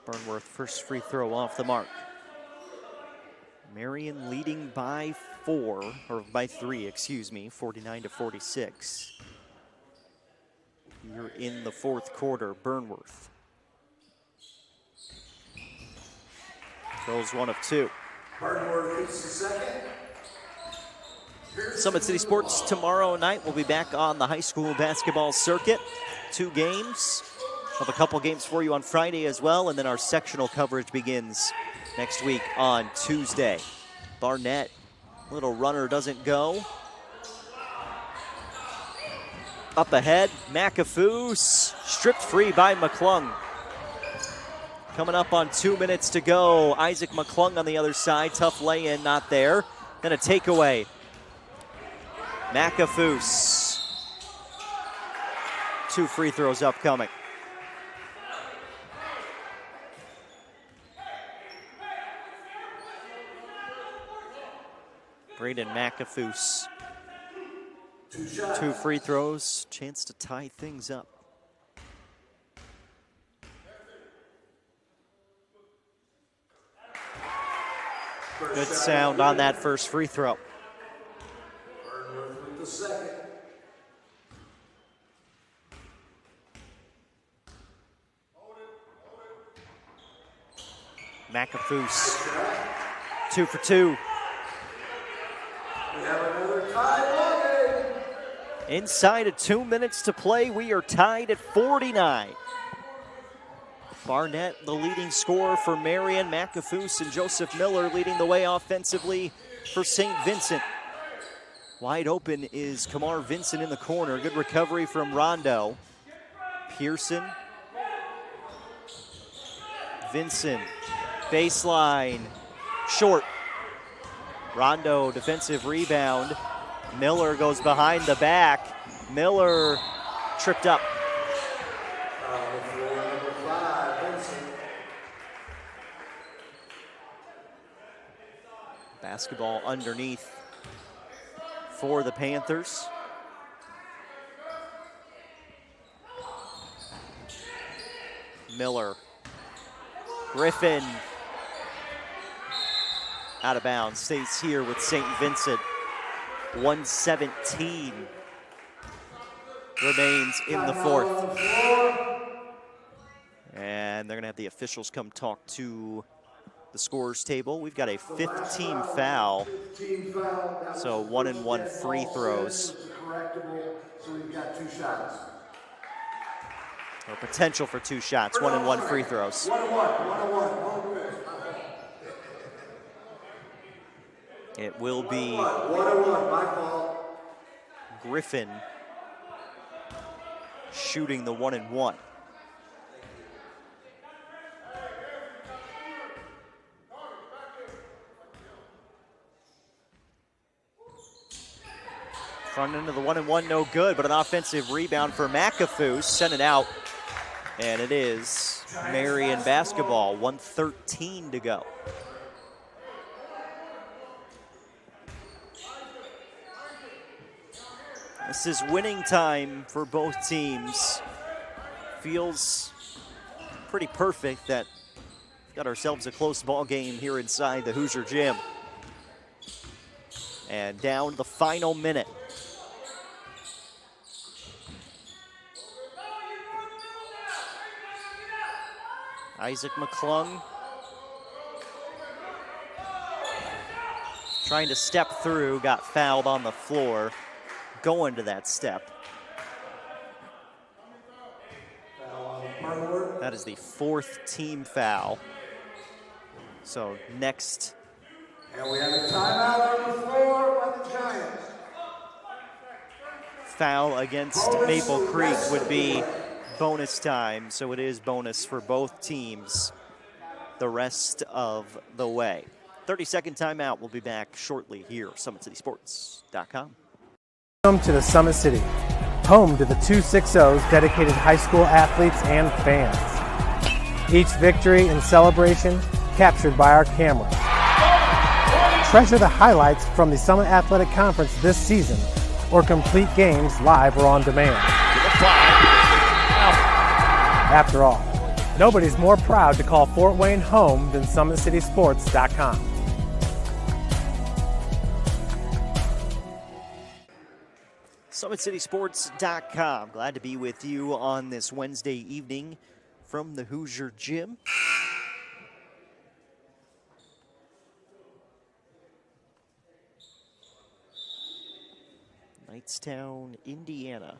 Burnworth, first free throw off the mark. Marion leading by 3, 49-46. You're in the fourth quarter, Burnworth. Throws one of two. Burnworth hits the second. Summit City Sports tomorrow night. We'll be back on the high school basketball circuit. 2 games. We'll have a couple games for you on Friday as well, and then our sectional coverage begins next week on Tuesday. Barnett, little runner doesn't go. Up ahead, McAfoose, stripped free by McClung. Coming up on 2 minutes to go. Isaac McClung on the other side, tough lay-in, not there. Then a takeaway. McAfoose. 2 free throws upcoming. Braden McAfoose. 2 free throws, chance to tie things up. Good sound on that first free throw. Burnworth with the second. McAfoose 2 for 2. We have another tie ball game. Inside of 2 minutes to play, we are tied at 49. Barnett, the leading scorer for Marion. McAfoose and Joseph Miller leading the way offensively for St. Vincent. Wide open is Kamar Vincent in the corner. Good recovery from Rondo. Pearson. Vincent, baseline, short. Rondo, defensive rebound. Miller goes behind the back. Miller tripped up. Number 5, Vincent. Basketball underneath for the Panthers. Miller. Griffin. Out of bounds. Stays here with St. Vincent. 1:17 remains in the fourth. And they're going to have the officials come talk to the scorers table. We've got a 15 foul. So 1-and-1 free throws. So we've got 2 shots. Or potential for 2 shots. 1-and-1 free throws. 1-1. It will be 1-1, my fault. Griffin shooting the 1-and-1. Front end of the 1-and-1, no good, but an offensive rebound for McAfoose. Sent it out, and it is Marion basketball. 1:13 to go. This is winning time for both teams. Feels pretty perfect that we've got ourselves a close ball game here inside the Hoosier Gym. And down the final minute. Isaac McClung trying to step through, got fouled on the floor. Going to that step. That is the 4th team foul. So next. And we have a timeout on the floor by the Giants. Foul against Maple Creek would be bonus time. So it is bonus for both teams the rest of the way. 30-second timeout. We'll be back shortly here. SummitCitySports.com. Welcome to the Summit City, home to the 260's dedicated high school athletes and fans. Each victory and celebration captured by our camera. Treasure the highlights from the Summit Athletic Conference this season, or complete games live or on demand. After all, nobody's more proud to call Fort Wayne home than SummitCitySports.com. SummitCitySports.com. Glad to be with you on this Wednesday evening from the Hoosier Gym. Knightstown, Indiana.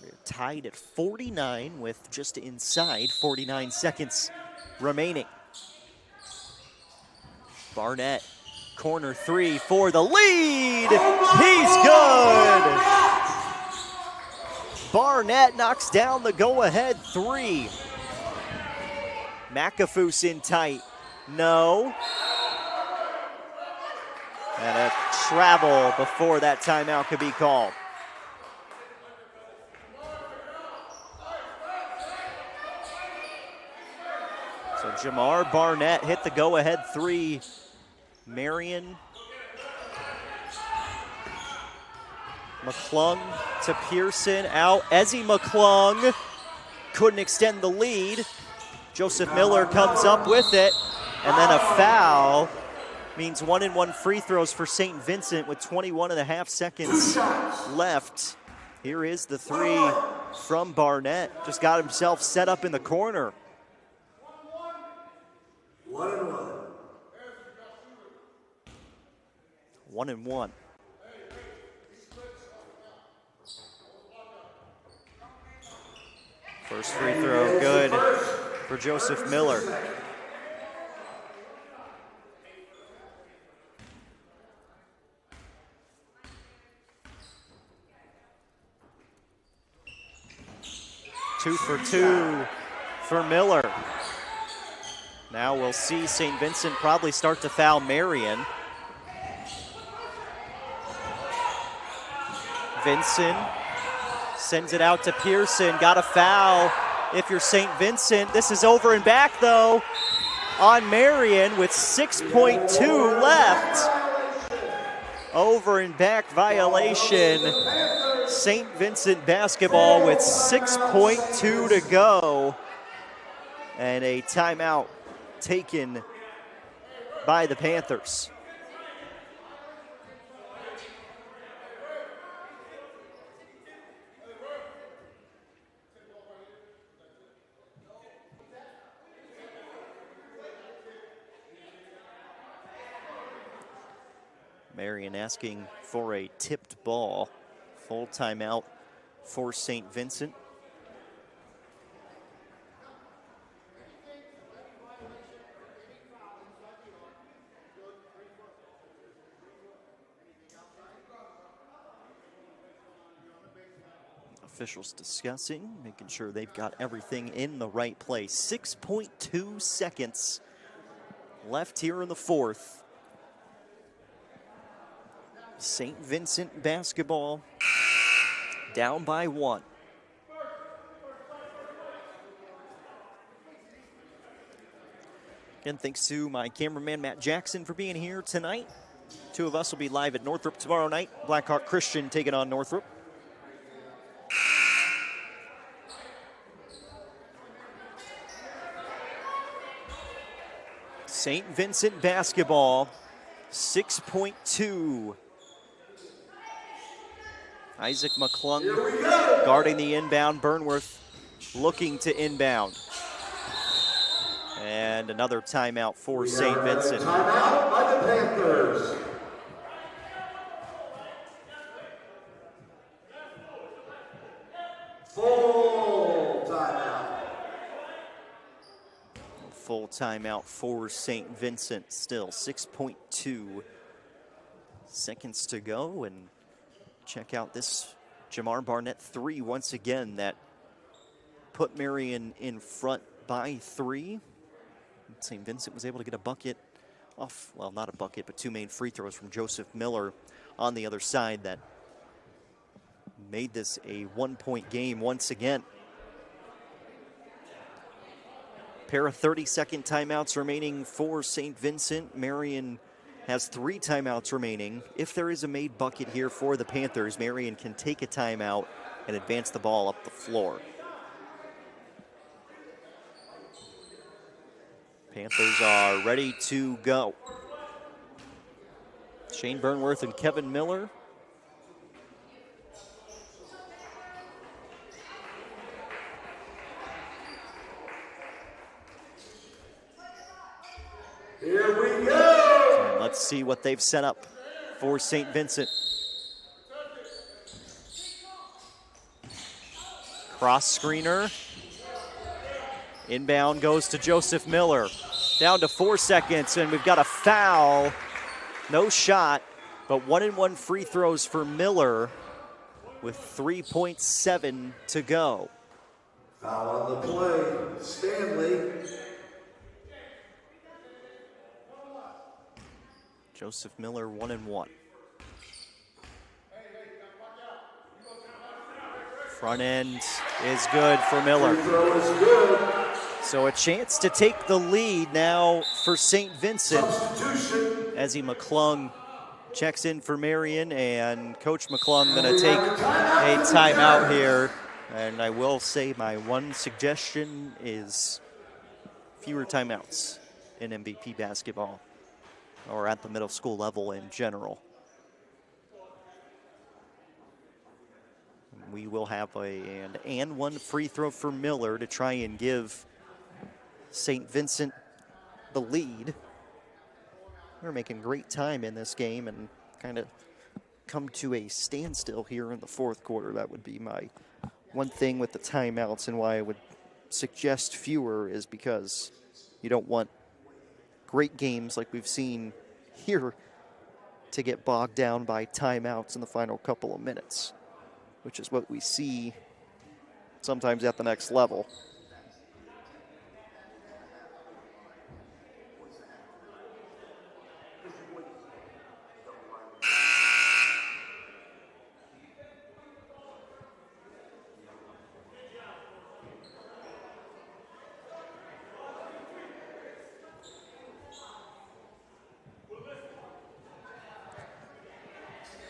We're tied at 49 with just inside 49 seconds remaining. Barnett. Corner 3 for the lead. He's good. Barnett knocks down the go-ahead 3. McAfoose in tight. No. And a travel before that timeout could be called. So Jamar Barnett hit the go-ahead 3. Marion. McClung to Pearson, out. Ezzy McClung couldn't extend the lead. Joseph Miller comes up with it, and then a foul means 1-and-1 free throws for St. Vincent with 21.5 seconds left. Here is the 3 from Barnett. Just got himself set up in the corner. 1-1. 1-1. First free throw, good for Joseph Miller. Two for two for Miller. Now we'll see St. Vincent probably start to foul Marion. Vincent sends it out to Pearson, got a foul. If you're St. Vincent, this is over and back though on Marion with 6.2 left. Over and back violation. St. Vincent basketball with 6.2 to go. And a timeout taken by the Panthers. Marion asking for a tipped ball. Full timeout for St. Vincent. Officials discussing, making sure they've got everything in the right place. 6.2 seconds left here in the fourth. St. Vincent basketball down by 1. Again, thanks to my cameraman Matt Jackson for being here tonight. Two of us will be live at Northrop tomorrow night. Blackhawk Christian taking on Northrop. St. Vincent basketball, 6.2. Isaac McClung guarding the inbound. Burnworth looking to inbound. And another timeout for St. Vincent. Timeout by the Panthers. Full timeout. Full timeout for St. Vincent. Still 6.2 seconds to go. And check out this Jamar Barnett 3 once again that put Marion in front by 3. St. Vincent was able to get a bucket off, well, not a bucket, but 2 main free throws from Joseph Miller on the other side that made this a 1-point game once again. Pair of 30-second timeouts remaining for St. Vincent. Marion has 3 timeouts remaining. If there is a made bucket here for the Panthers, Marion can take a timeout and advance the ball up the floor. Panthers are ready to go. Shane Burnworth and Kevin Miller. Here we go. And let's see what they've set up for St. Vincent. Cross screener. Inbound goes to Joseph Miller. Down to 4 seconds, and we've got a foul. No shot, but 1-and-1 free throws for Miller with 3.7 to go. Foul on the play, Stanley. Joseph Miller, 1-and-1. Front end is good for Miller. Free throw is good. So a chance to take the lead now for St. Vincent. Substitution. Ezzie McClung checks in for Marion, and Coach McClung going to take a timeout here. And I will say my one suggestion is fewer timeouts in MVP basketball or at the middle school level in general. We will have an and one free throw for Miller to try and give St. Vincent the lead. We're making great time in this game and kind of come to a standstill here in the fourth quarter. That would be my one thing with the timeouts, and why I would suggest fewer is because you don't want great games like we've seen here to get bogged down by timeouts in the final couple of minutes, which is what we see sometimes at the next level.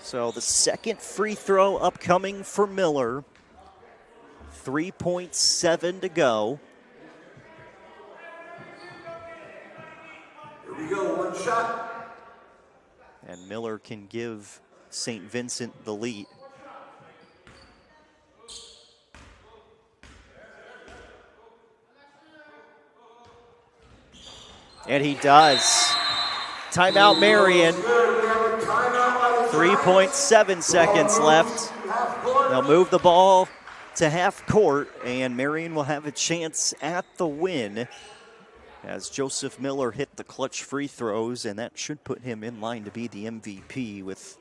So the second free throw upcoming for Miller. 3.7 to go. Here we go, one shot. And Miller can give St. Vincent the lead. And he does. Timeout, Marion. 3.7 seconds left. They'll move the ball to half court, and Marion will have a chance at the win as Joseph Miller hit the clutch free throws, and that should put him in line to be the MVP, with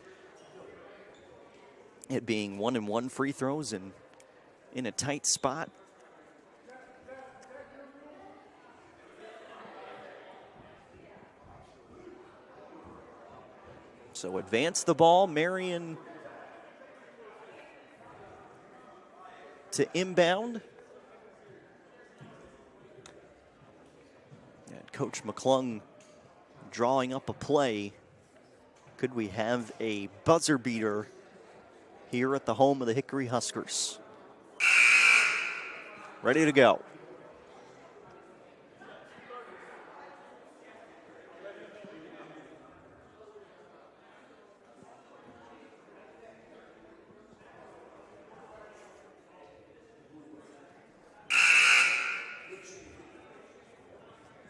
it being 1-and-1 free throws and in a tight spot. So advance the ball, Marion to inbound. And Coach McClung drawing up a play. Could we have a buzzer beater here at the home of the Hickory Huskers? Ready to go.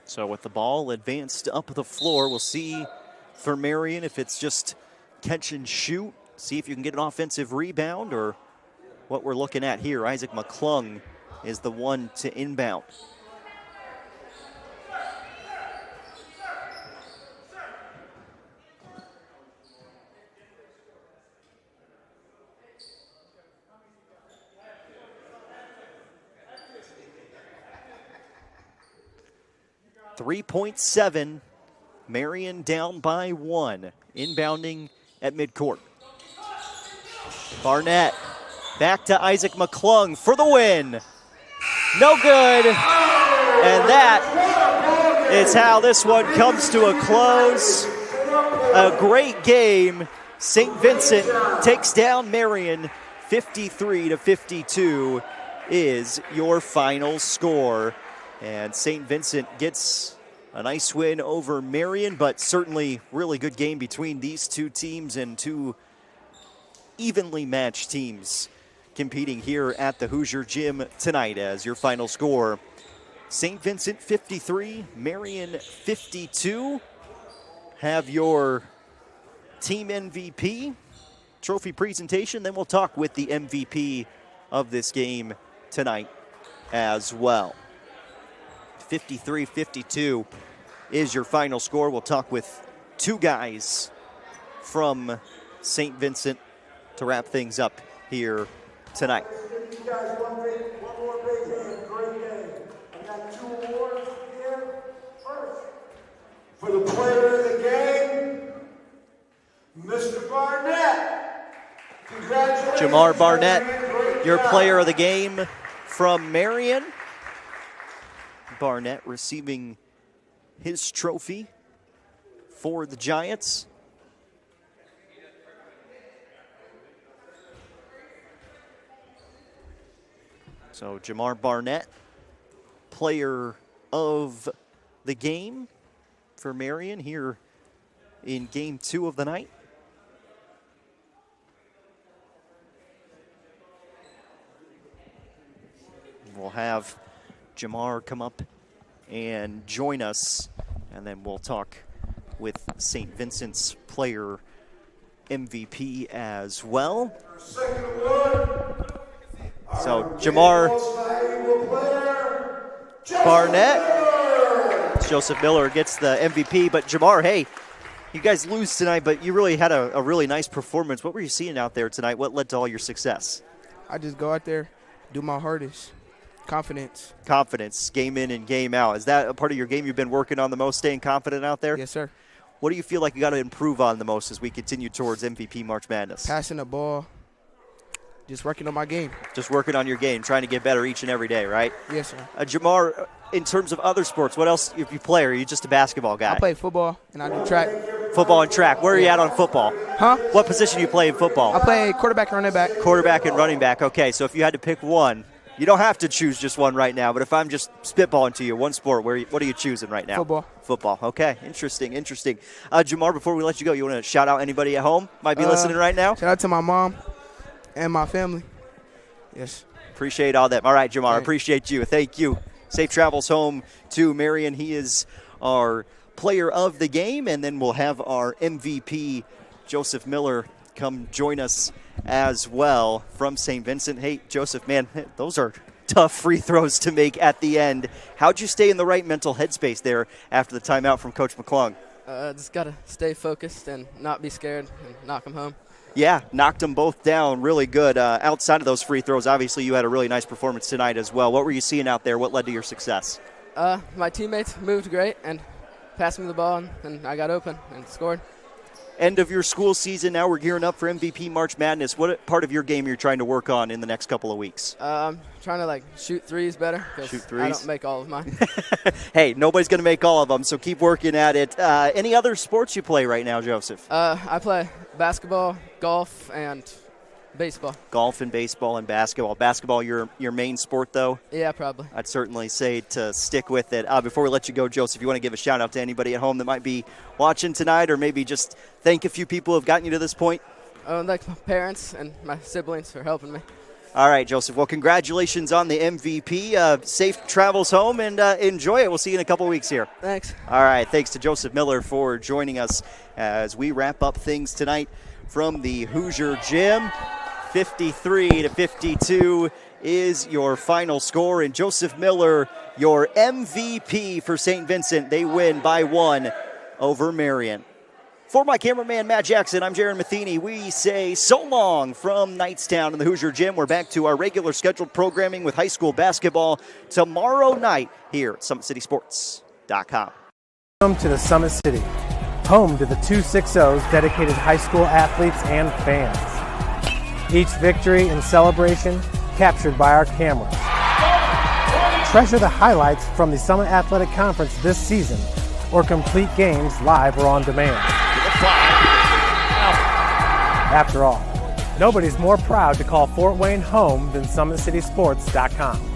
So with the ball advanced up the floor, we'll see for Marion if it's just catch and shoot, see if you can get an offensive rebound, or what we're looking at here. Isaac McClung is the one to inbound. .7, Marion down by 1, inbounding at midcourt. Barnett back to Isaac McClung for the win. No good. And that is how this one comes to a close. A great game. St. Vincent takes down Marion 53-52 is your final score. And St. Vincent gets a nice win over Marion, but certainly really good game between these two teams and two evenly matched teams competing here at the Hoosier Gym tonight. As your final score, St. Vincent 53, Marion 52. Have your team MVP trophy presentation, then we'll talk with the MVP of this game tonight as well. 53-52 is your final score. We'll talk with two guys from St. Vincent to wrap things up here tonight. You guys one more big hand. Great game. I got 2 awards here. First, for the player of the game, Mr. Barnett. Congratulations. Jamar Barnett, your player of the game from Marion. Barnett receiving his trophy for the Giants. So Jamar Barnett, player of the game for Marion here in game 2 of the night. We'll have Jamar come up and join us And then we'll talk with St. Vincent's player MVP as well. So Jamar Barnett, Joseph Miller gets the MVP. But Jamar, hey, you guys lose tonight, but you really had a really nice performance. What were you seeing out there tonight? What led to all your success? I just go out there, do my hardest. Confidence. Confidence, game in and game out. Is that a part of your game you've been working on the most, staying confident out there? Yes, sir. What do you feel like you got to improve on the most as we continue towards MVP March Madness? Passing the ball, just working on my game. Just working on your game, trying to get better each and every day, right? Yes, sir. Jamar, in terms of other sports, what else if you play, or are you just a basketball guy? I play football and I do track. Football and track. Where are you at on football? Huh? What position do you play in football? I play quarterback and running back. Quarterback and running back. Okay, so if you had to pick one, you don't have to choose just one right now, but if I'm just spitballing to you, one sport, what are you choosing right now? Football. Football. Okay, interesting. Jamar, before we let you go, you want to shout out anybody at home might be listening right now? Shout out to my mom and my family. Yes. Appreciate all that. All right, Jamar, Right. appreciate you. Thank you. Safe travels home to Marion. He is our player of the game, and then we'll have our MVP, Joseph Miller, come join us as well from St. Vincent. Hey, Joseph, man, those are tough free throws to make at the end. How'd you stay in the right mental headspace there after the timeout from Coach McClung? Just got to stay focused and not be scared and knock them home. Yeah, knocked them both down really good. Outside of those free throws, obviously you had a really nice performance tonight as well. What were you seeing out there? What led to your success? My teammates moved great and passed me the ball, and I got open and scored. End of your school season now. We're gearing up for MVP March Madness. What part of your game are you trying to work on in the next couple of weeks? I'm trying to shoot threes better because I don't make all of mine. Hey, nobody's going to make all of them, so keep working at it. Any other sports you play right now, Joseph? I play basketball, golf, and baseball. Golf and baseball and basketball. Basketball, your main sport, though? Yeah, probably. I'd certainly say to stick with it. Before we let you go, Joseph, you want to give a shout-out to anybody at home that might be watching tonight, or maybe just thank a few people who have gotten you to this point? Like my parents and my siblings for helping me. All right, Joseph. Well, congratulations on the MVP. Safe travels home, and enjoy it. We'll see you in a couple weeks here. Thanks. All right. Thanks to Joseph Miller for joining us as we wrap up things tonight from the Hoosier Gym. 53-52 is your final score, and Joseph Miller, your MVP for St. Vincent. They win by 1 over Marion. For my cameraman, Matt Jackson, I'm Jaron Matheny. We say so long from Knightstown in the Hoosier Gym. We're back to our regular scheduled programming with high school basketball tomorrow night here at SummitCitySports.com. Welcome to the Summit City, home to the 260's dedicated high school athletes and fans. Each victory and celebration captured by our cameras. Treasure the highlights from the Summit Athletic Conference this season, or complete games live or on demand. After all, nobody's more proud to call Fort Wayne home than SummitCitySports.com.